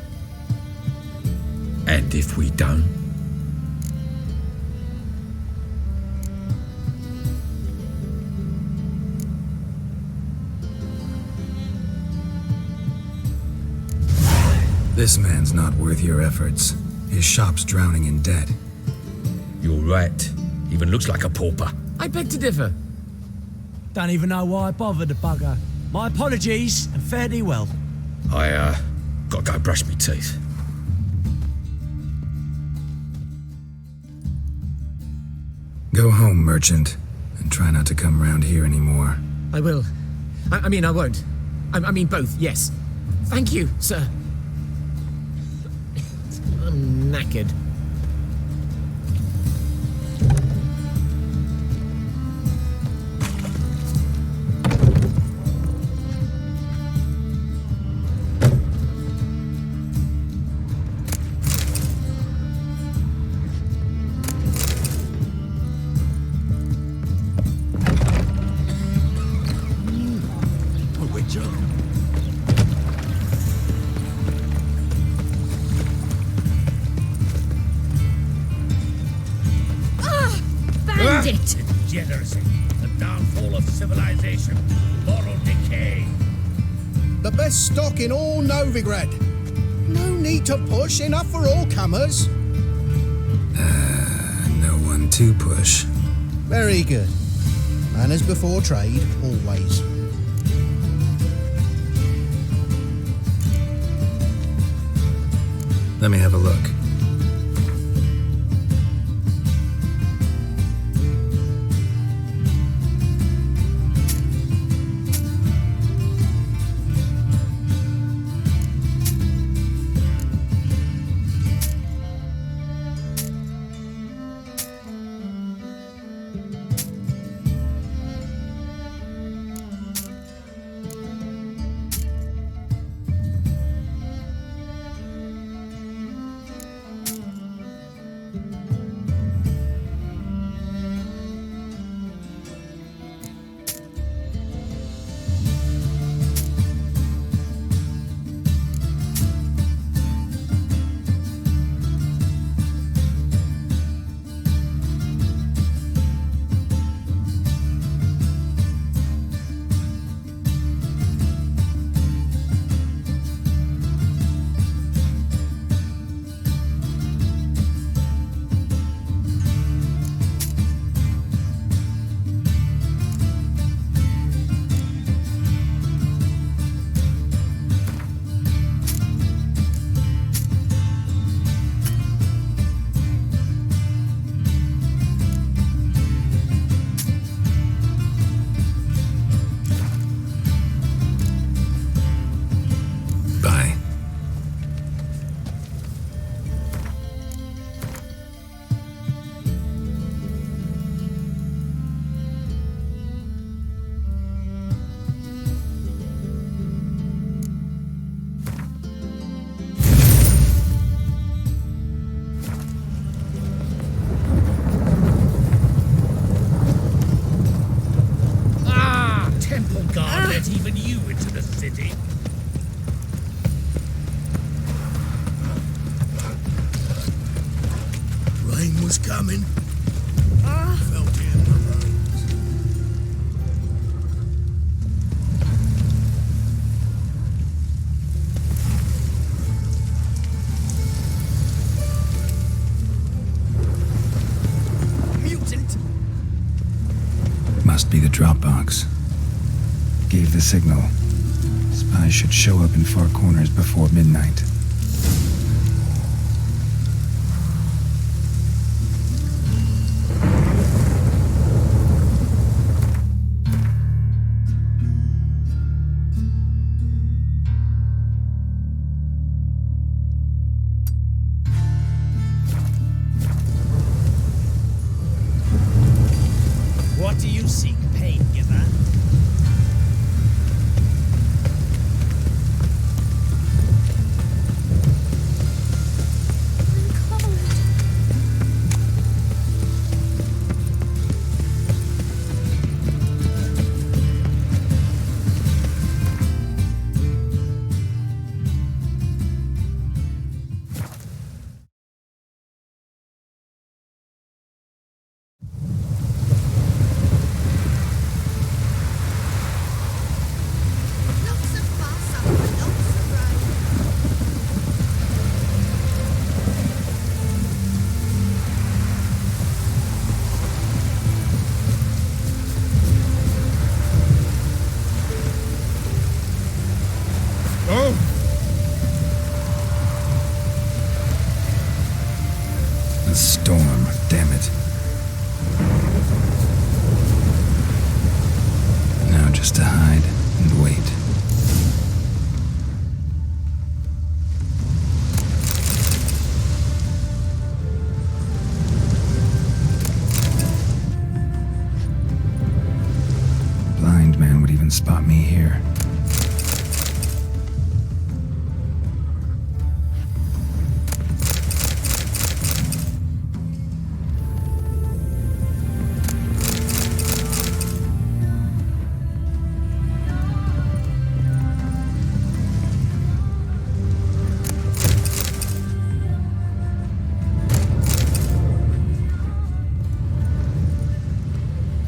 And if we don't? This man's not worth your efforts. His shop's drowning in debt. You're right. Even looks like a pauper. I beg to differ. Don't even know why I bothered the bugger. My apologies, and fare thee well. I, gotta go brush my teeth. Go home, merchant, and try not to come round here anymore. I will. I mean, I won't. I mean both, yes. Thank you, sir. I'm knackered. Degeneracy, the downfall of civilization, moral decay. The best stock in all Novigrad. No need to push, enough for all comers. No one to push. Very good. Manners before trade, always. Let me have a look. Let even you into the city. Rain was coming. Felt it in the roads. Mutant! Must be the drop box. Gave the signal. Spies should show up in far corners before midnight. What do you seek, pain giver? Just to hide and wait. Blind man would even spot me here.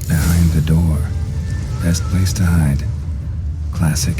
Behind the door. Best place to hide. Classic.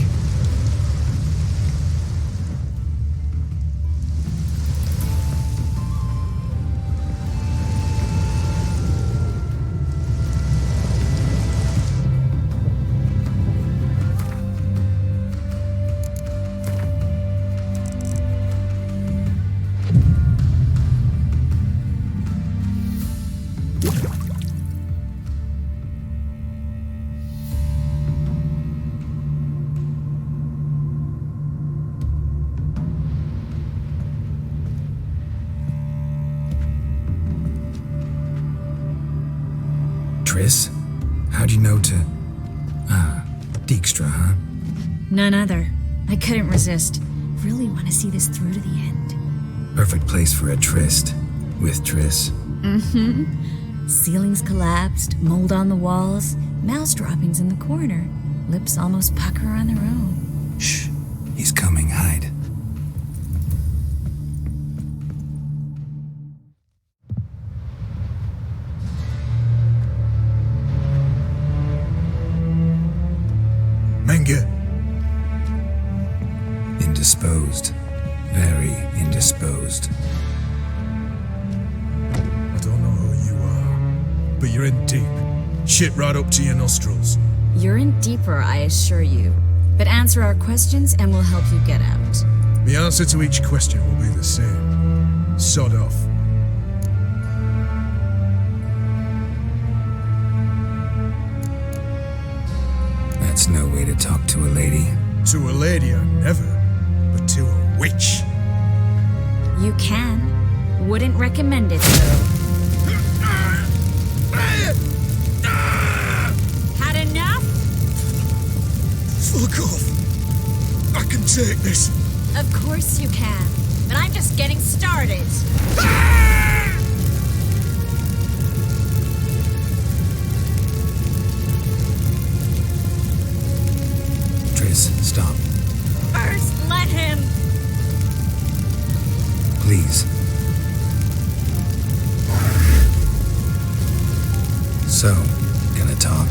Triss? How'd you know to... Dijkstra, huh? None other. I couldn't resist. Really want to see this through to the end. Perfect place for a tryst. With Triss. Mm-hmm. Ceilings collapsed, mold on the walls, mouse droppings in the corner. Lips almost pucker on their own. Shh. He's coming. Hide. Menge. Indisposed. Very indisposed. I don't know who you are, but you're in deep. Shit right up to your nostrils. You're in deeper, I assure you. But answer our questions and we'll help you get out. The answer to each question will be the same. Sod off. That's no way to talk to a lady. To a lady, I never. But to a witch. You can. Wouldn't recommend it, though. Had enough? Fuck off. I can take this. Of course you can. But I'm just getting started. Triss, stop. First, let him. Please. So, gonna talk?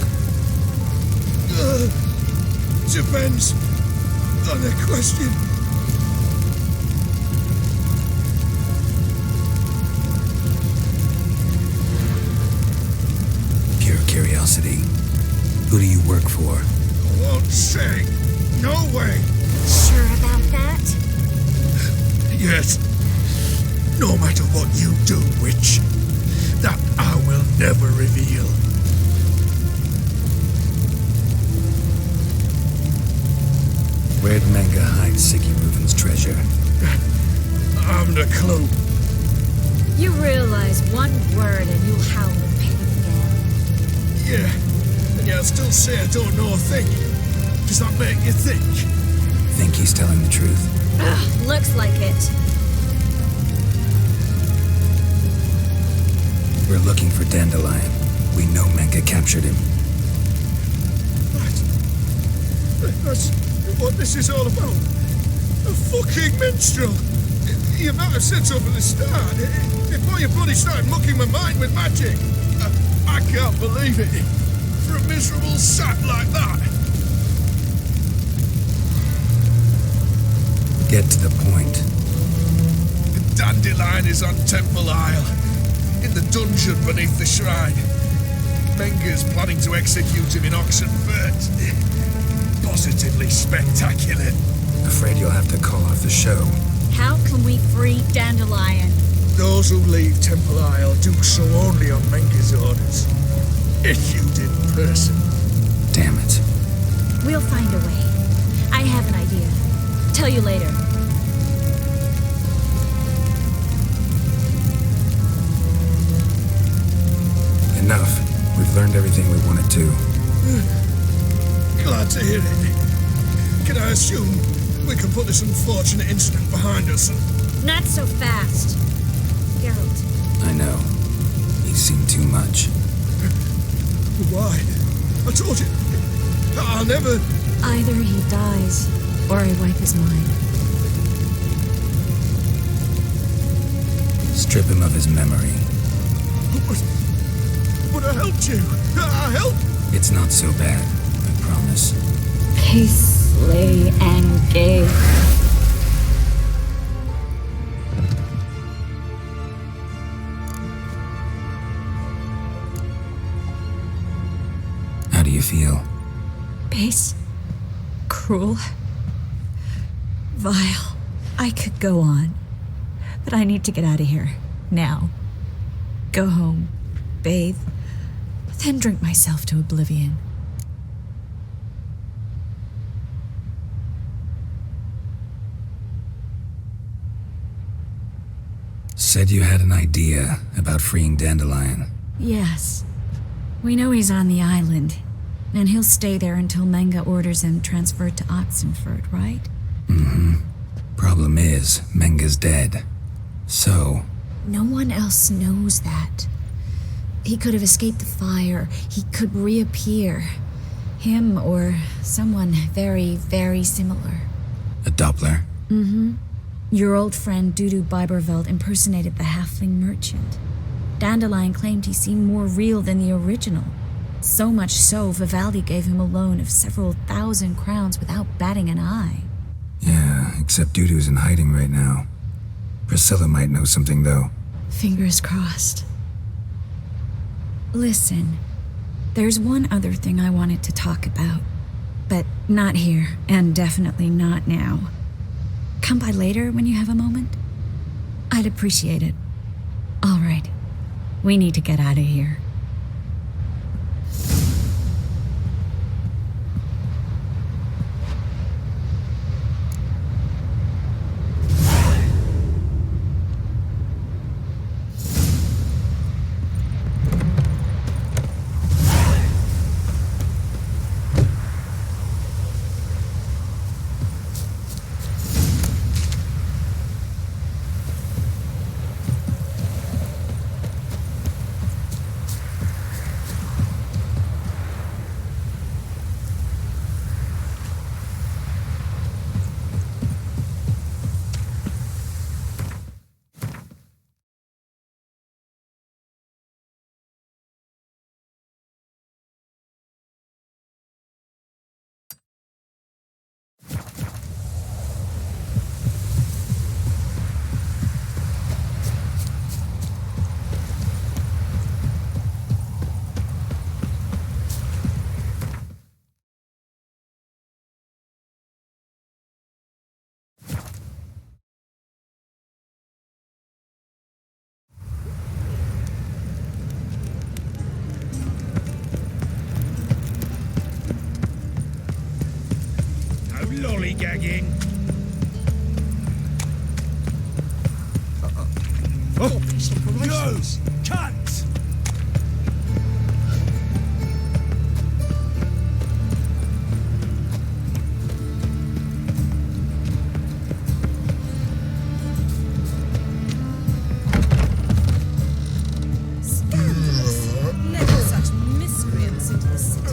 Depends on the question. Pure curiosity. Who do you work for? I won't say. No way. Sure about that? Yes. No matter what you do, witch, that I will never reveal. Where'd Menge hide Siggy Reuven's treasure? I haven't a clue. You realize one word and you'll howl in pain again. Yeah, and yet I still say I don't know a thing. Does that make you think? Think he's telling the truth? Ugh, looks like it. We're looking for Dandelion. We know Menge captured him. That's what this is all about. A fucking minstrel. You might have said so from the start. Before you bloody started mucking my mind with magic. I can't believe it. For a miserable sap like that. Get to the point. The Dandelion is on Temple Isle. In the dungeon beneath the shrine. Menge's planning to execute him in Oxenfurt. Positively spectacular. Afraid you'll have to call off the show. How can we free Dandelion? Those who leave Temple Isle do so only on Menge's orders. Issued in person. Damn it. We'll find a way. I have an idea. Tell you later. Enough. We've learned everything we wanted to. Glad to hear it. Can I assume we can put this unfortunate incident behind us? Not so fast. Geralt. I know. He's seen too much. Why? I told you. I'll never... Either he dies, or I wipe his mind. Strip him of his memory. But I helped you. I helped. It's not so bad, I promise. Peace, lay, and gay. How do you feel? Base. Cruel. Vile. I could go on. But I need to get out of here. Now. Go home. Bathe. Then drink myself to oblivion. Said you had an idea about freeing Dandelion. Yes. We know he's on the island. And he'll stay there until Menga orders him transferred to Oxenford, right? Mm-hmm. Problem is, Menga's dead. So... No one else knows that. He could have escaped the fire. He could reappear. Him or someone very, very similar. A Doppler? Mm-hmm. Your old friend Dudu Biberveld impersonated the halfling merchant. Dandelion claimed he seemed more real than the original. So much so, Vivaldi gave him a loan of several thousand crowns without batting an eye. Yeah, except Dudu's in hiding right now. Priscilla might know something, though. Fingers crossed. Listen, there's one other thing I wanted to talk about. But not here, and definitely not now. Come by later when you have a moment? I'd appreciate it. All right. We need to get out of here. Lollygagging. Oh, Nose! Cunt! Scandalous. Let such miscreants into the city.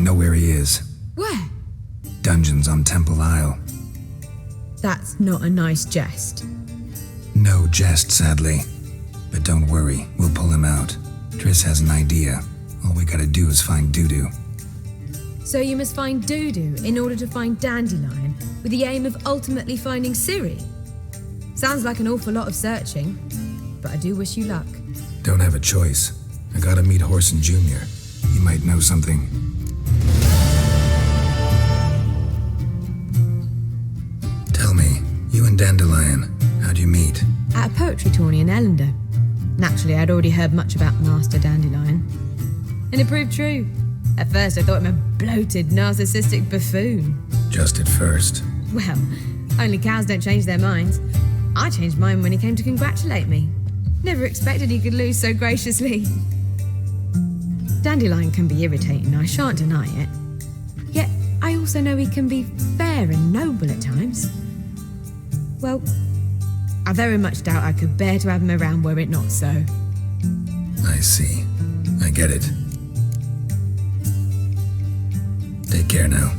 know where he is. Where? Dungeons on Temple Isle. That's not a nice jest. No jest, sadly. But don't worry, we'll pull him out. Triss has an idea. All we gotta do is find Dudu. So you must find Dudu in order to find Dandelion, with the aim of ultimately finding Ciri? Sounds like an awful lot of searching, but I do wish you luck. Don't have a choice. I gotta meet Horson Jr. He might know something. Tell me, you and Dandelion, how'd you meet? At a poetry tourney in Ellender. Naturally, I'd already heard much about Master Dandelion. And it proved true. At first, I thought him a bloated, narcissistic buffoon. Just at first. Well, only cows don't change their minds. I changed mine when he came to congratulate me. Never expected he could lose so graciously. Dandelion can be irritating, I shan't deny it. Yet, I also know he can be fair and noble at times. Well, I very much doubt I could bear to have him around were it not so. I see. I get it. Take care now.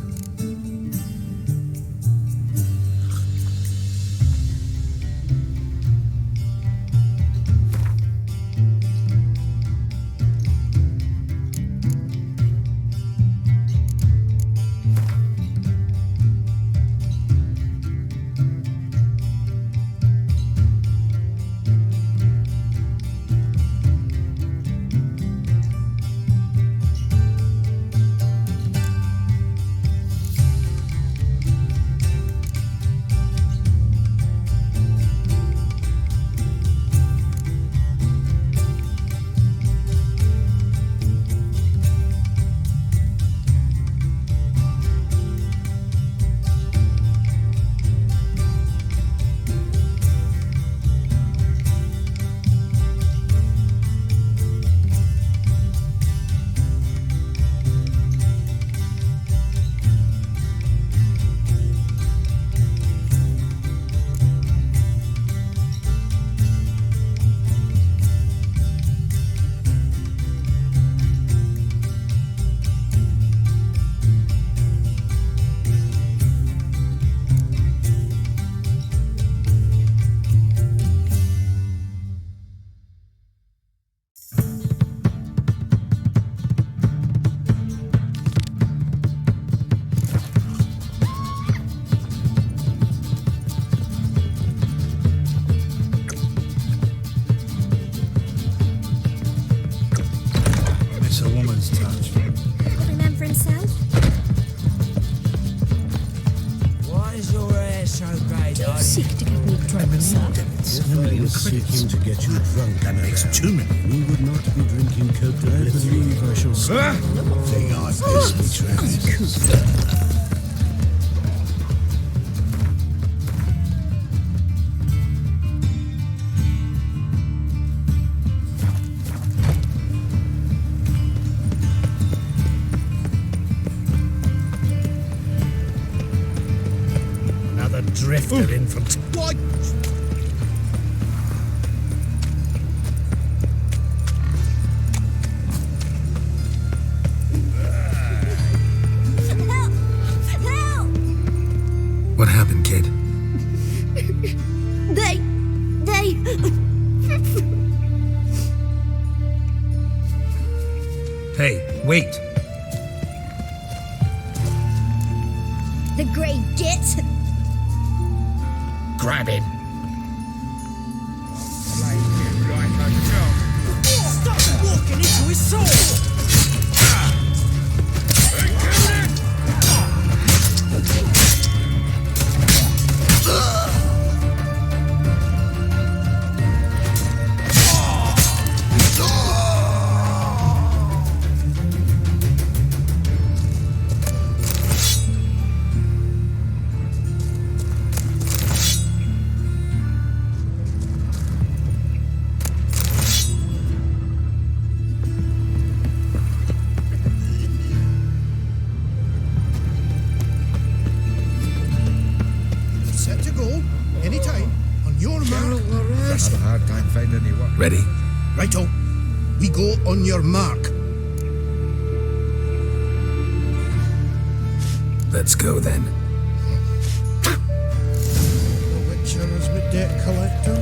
Seeking to get you drunk. That makes too many. We would not be drinking Coke. I believe I shall stop. They are Another drifter in from... What? What happened, kid? They... Hey, wait. The Grey Git. Grab him. Stop walking into his sword! Ready? Righto. We go on your mark. Let's go then. Which is my debt collector?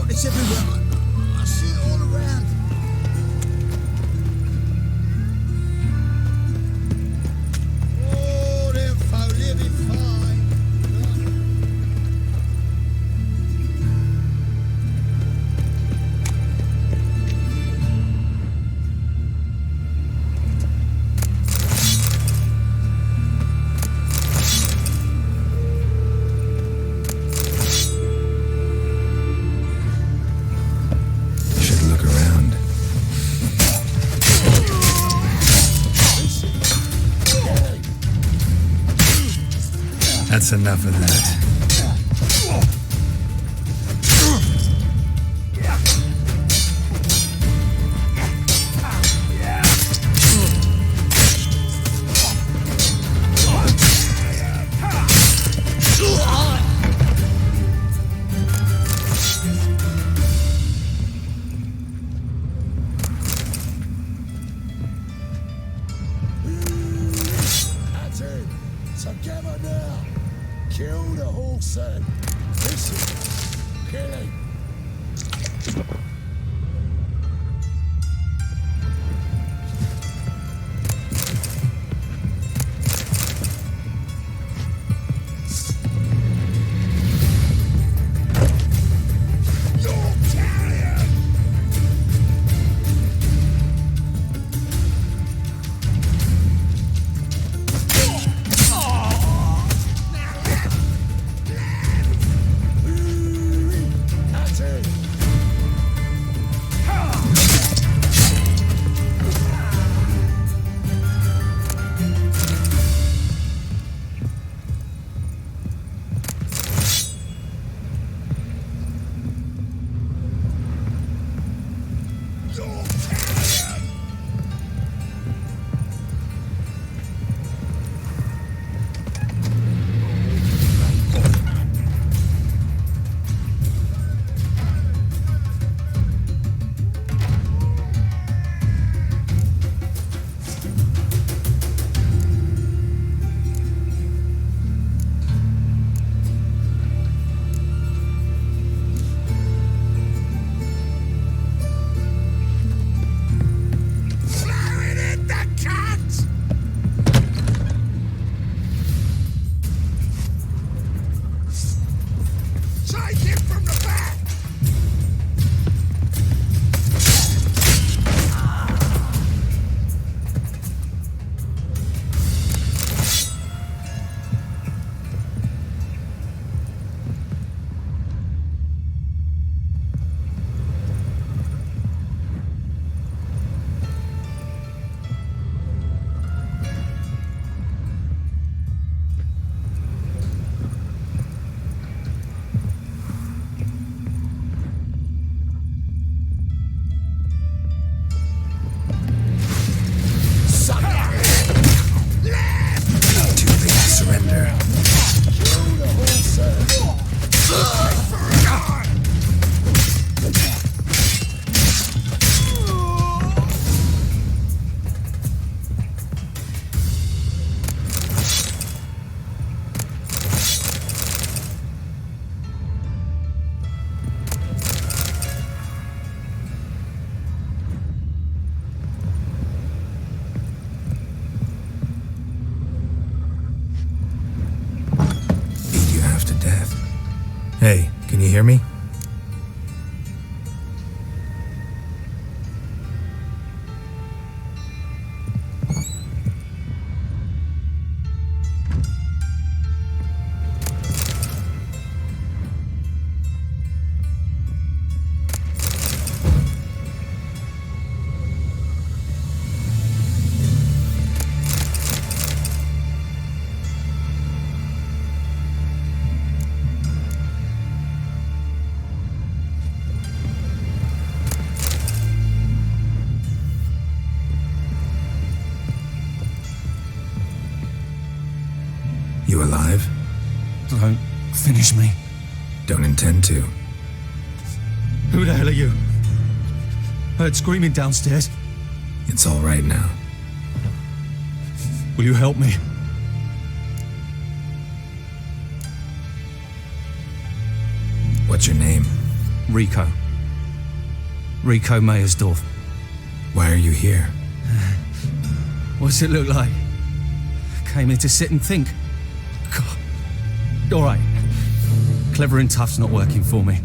It's everywhere. I see it all around. Oh, them folk living fine. That's enough of that. That's it. Together now. Kill the horse and listen. Kill him. surrender. Hey, can you hear me? You alive? Don't finish me. Don't intend to. Who the hell are you? Heard screaming downstairs. It's all right now. Will you help me? What's your name? Rico. Rico Mayersdorf. Why are you here? What's it look like? Came here to sit and think. God. All right. Clever and tough's not working for me.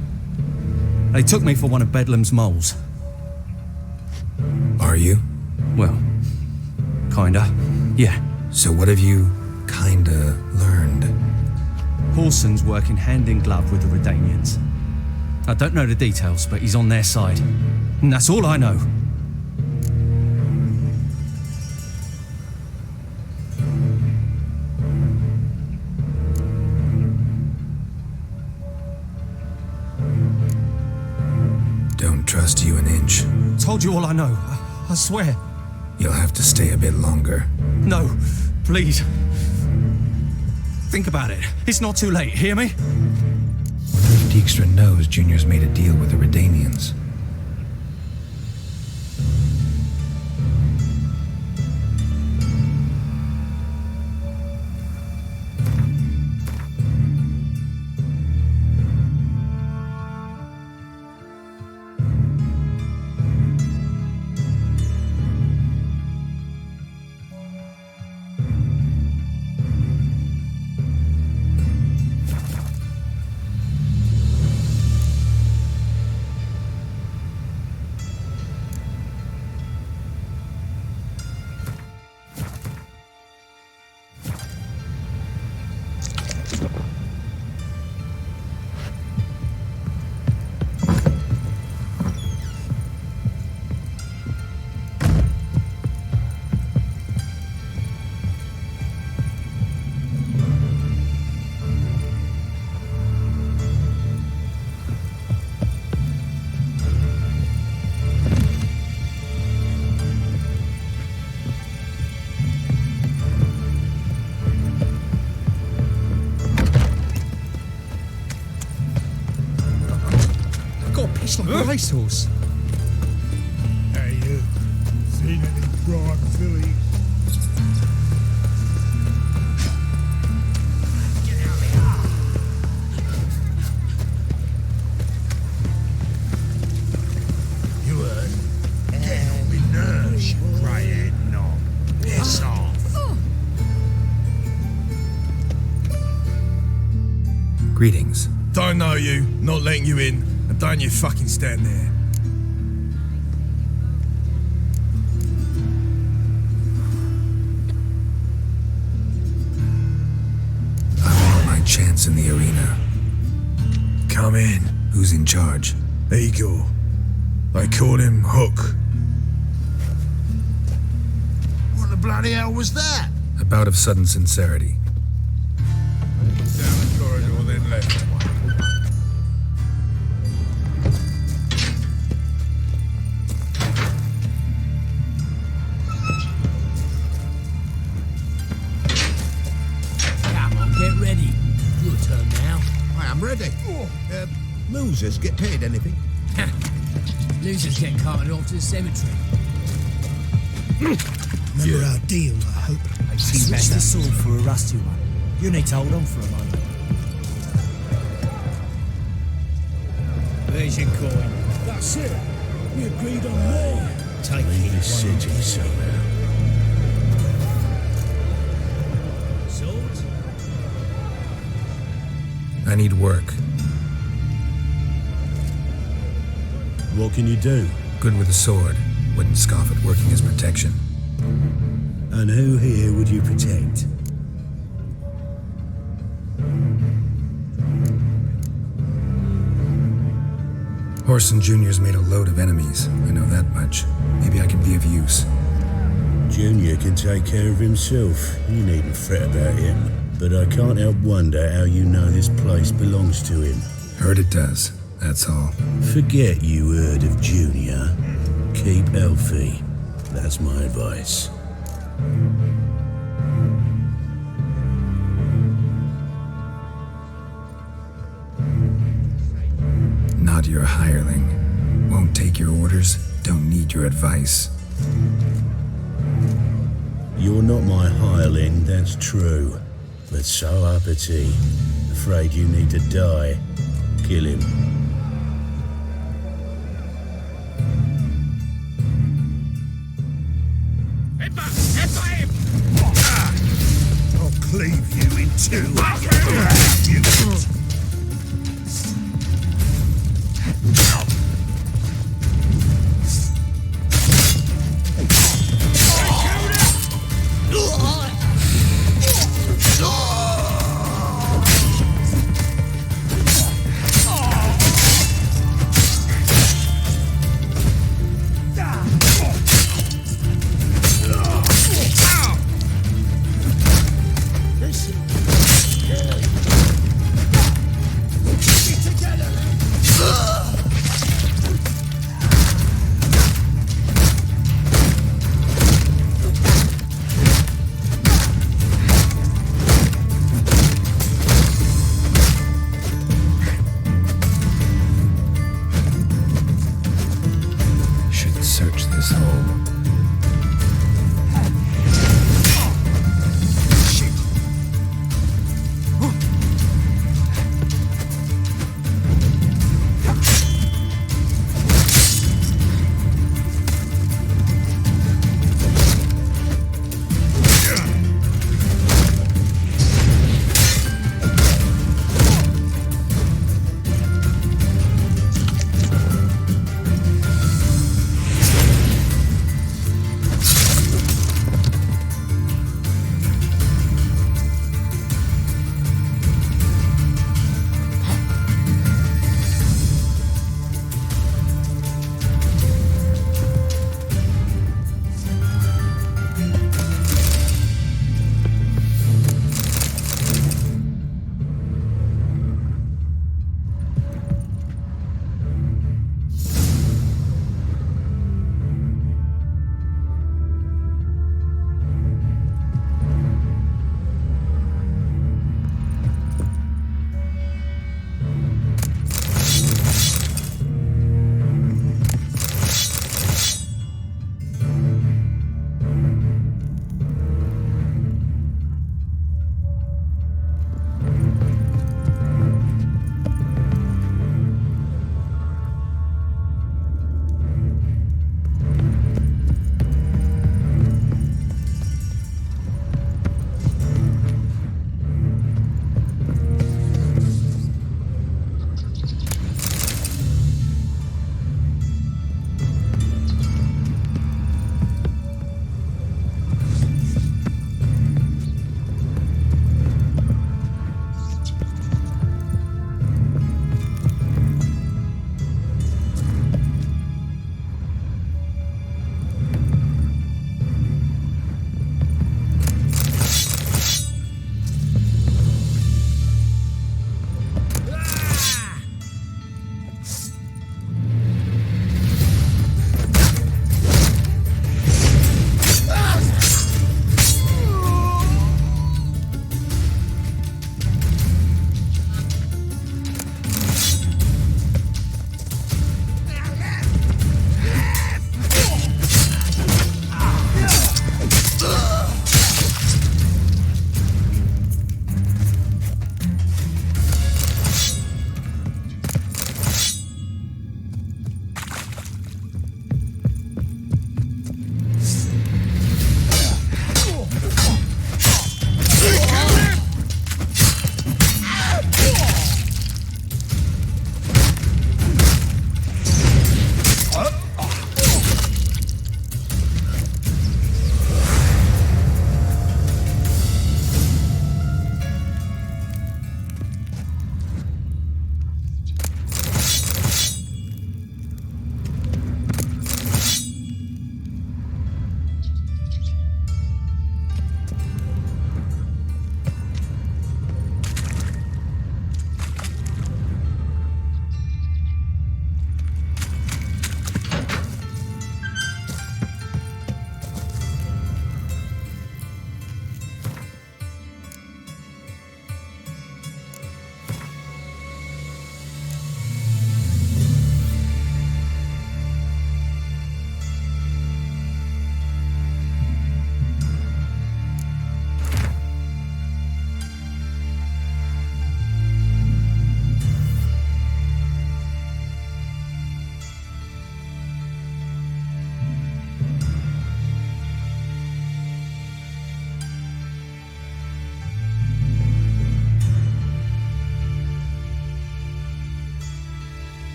They took me for one of Bedlam's moles. Are you? Well, kinda, yeah. So what have you kinda learned? Paulson's working hand in glove with the Redanians. I don't know the details, but he's on their side. And that's all I know. Don't trust you an inch. Told you all I know. I swear. You'll have to stay a bit longer. No, please. Think about it. It's not too late, hear me? Wonder if Dijkstra knows Junior's made a deal with the Redanians. Racehorse. Hey, you. Seen any prime fillies? You heard? Getting on me nerves, you grey-haired knob. Piss off. Greetings. Don't know you, not letting you in. And don't you fucking stand there. I want my chance in the arena. Come in. Who's in charge? Igor. They call him Hook. What the bloody hell was that? A bout of sudden sincerity. Down the corridor, then left. I am ready. Losers get paid anything? Losers get carted off to the cemetery. Remember our deal, I hope. I switched the sword for a rusty one. You need to hold on for a moment. There's your coin. That's it. We agreed on more. Take Leave it. this city somehow. Swords? I need work. What can you do? Good with a sword. Wouldn't scoff at working as protection. And who here would you protect? Horson Jr.'s made a load of enemies. I know that much. Maybe I can be of use. Junior can take care of himself. You needn't fret about him. But I can't help wonder how you know this place belongs to him. Heard it does. That's all. Forget you heard of Junior. Keep healthy. That's my advice. Not your hireling. Won't take your orders. Don't need your advice. You're not my hireling, that's true. But so uppity. Afraid you need to die. Kill him. I'll cleave you in two.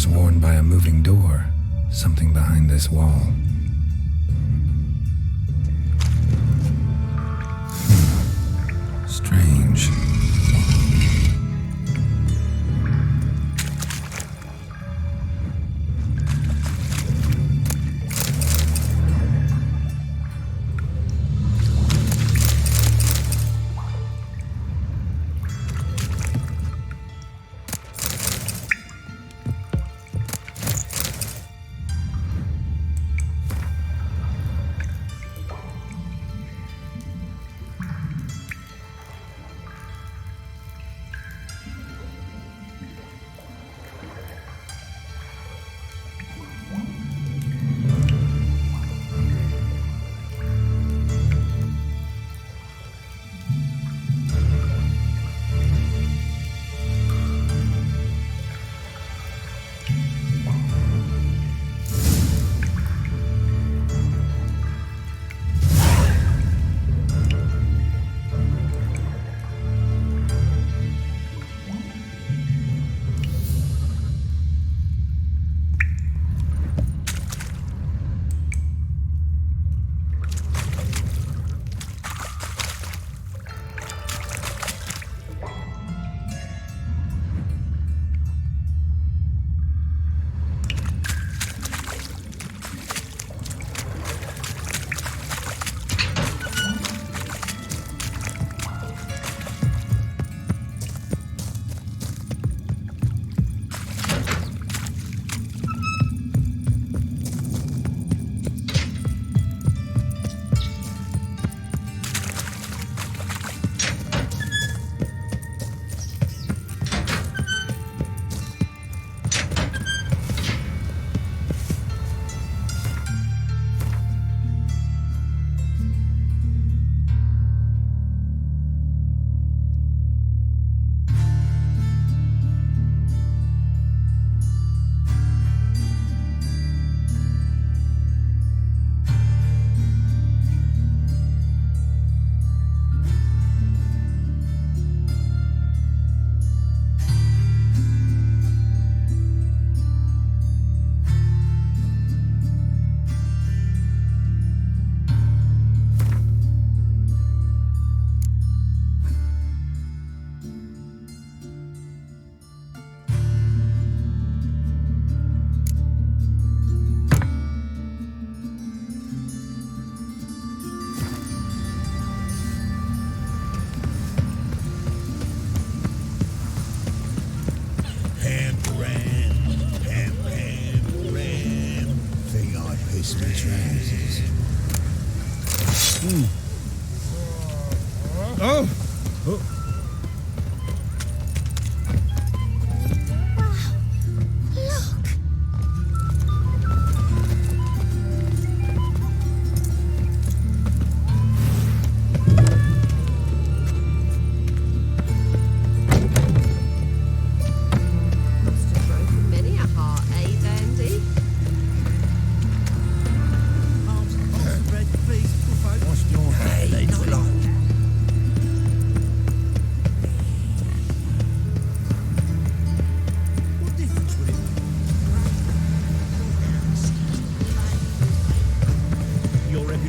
was worn by a moving door, something behind this wall. Strange.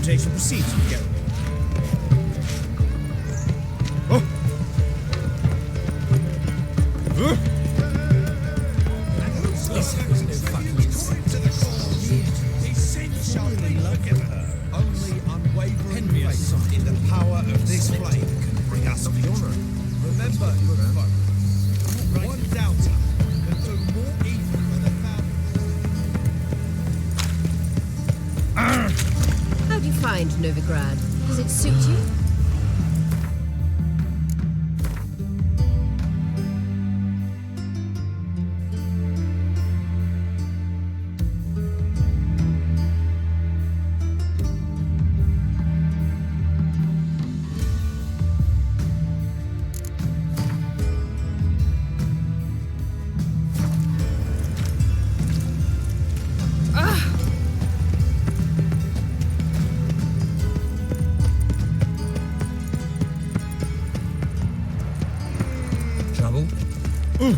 Proceeds, Geralt. Only unwavering faith in the power of this flame can bring us peace. Remember, good folk, one doubter can do more evil than 1,000. How do you find Novigrad? Does it suit you?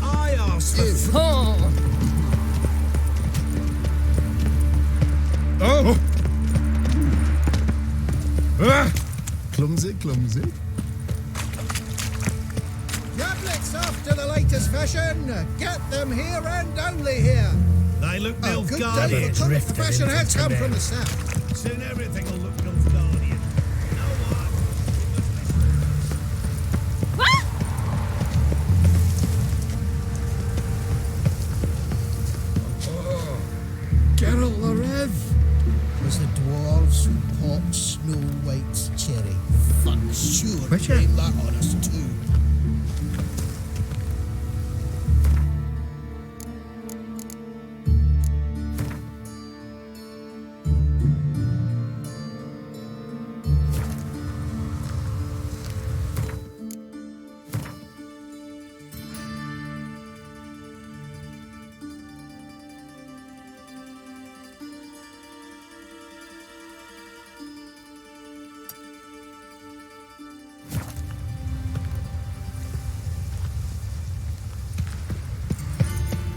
I asked for Oh! Ah! Clumsy, clumsy. Tablets after the latest fashion. Get them here and only here. They look A good day Nilfgaardian. for comic fashion has come from the south. Soon everything will look Nilfgaardian. Geralt the Rev was the dwarves who popped Snow White's cherry. Fuck, sure, blame that on us too.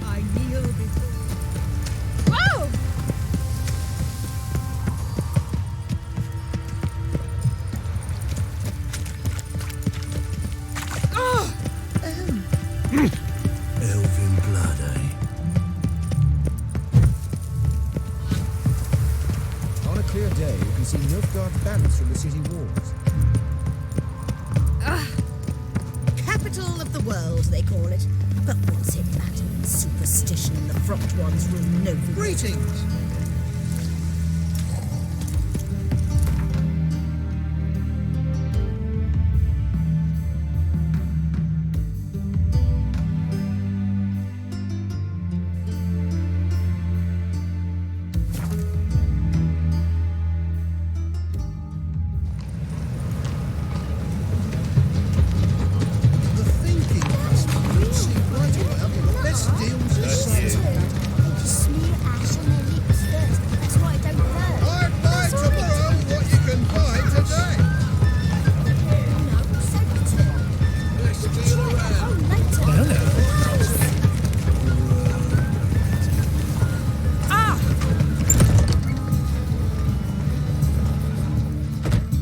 I kneel before. Whoa! Oh! Elven blood, eh? On a clear day, you can see Nilfgaard banners from the city walls. Capital of the world, they call it. But what's it matter when superstition and the front ones rule Novigrad? Greetings! The thinking customer seem right about best deals in sight. Smear ash on their lips first. That's why I don't burn. I'd buy tomorrow what you can buy today. Let's deal around.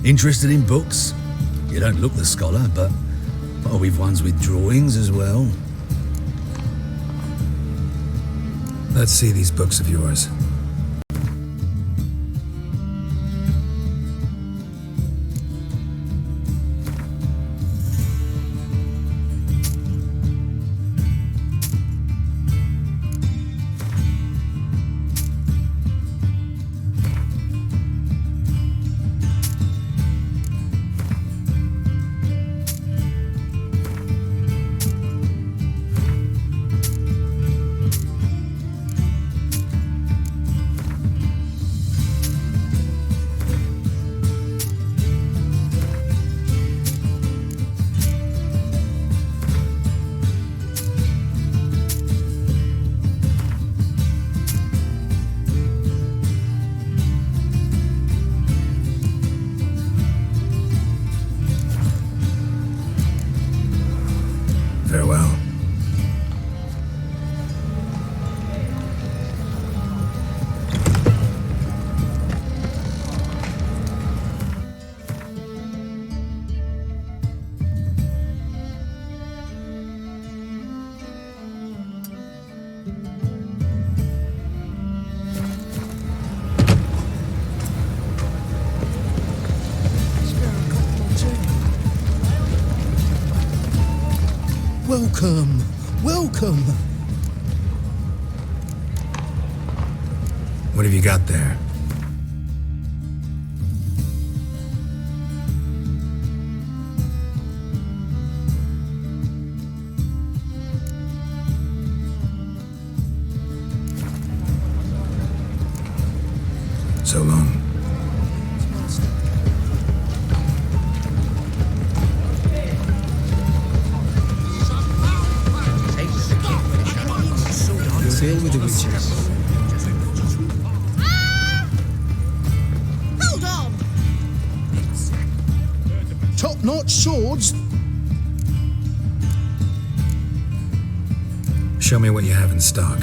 Interested in books? You don't look the scholar, but we've ones with drawings as well. Let's see these books of yours. Farewell. Welcome, welcome. What have you got there? So long. Deal with the witches. Hold on! Top-notch swords. Show me what you have in stock.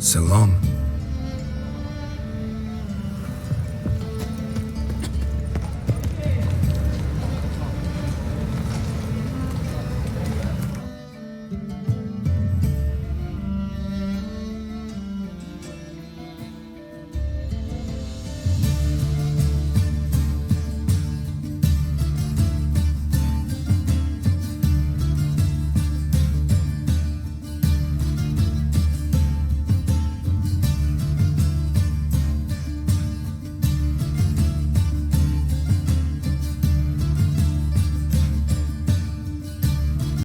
So long.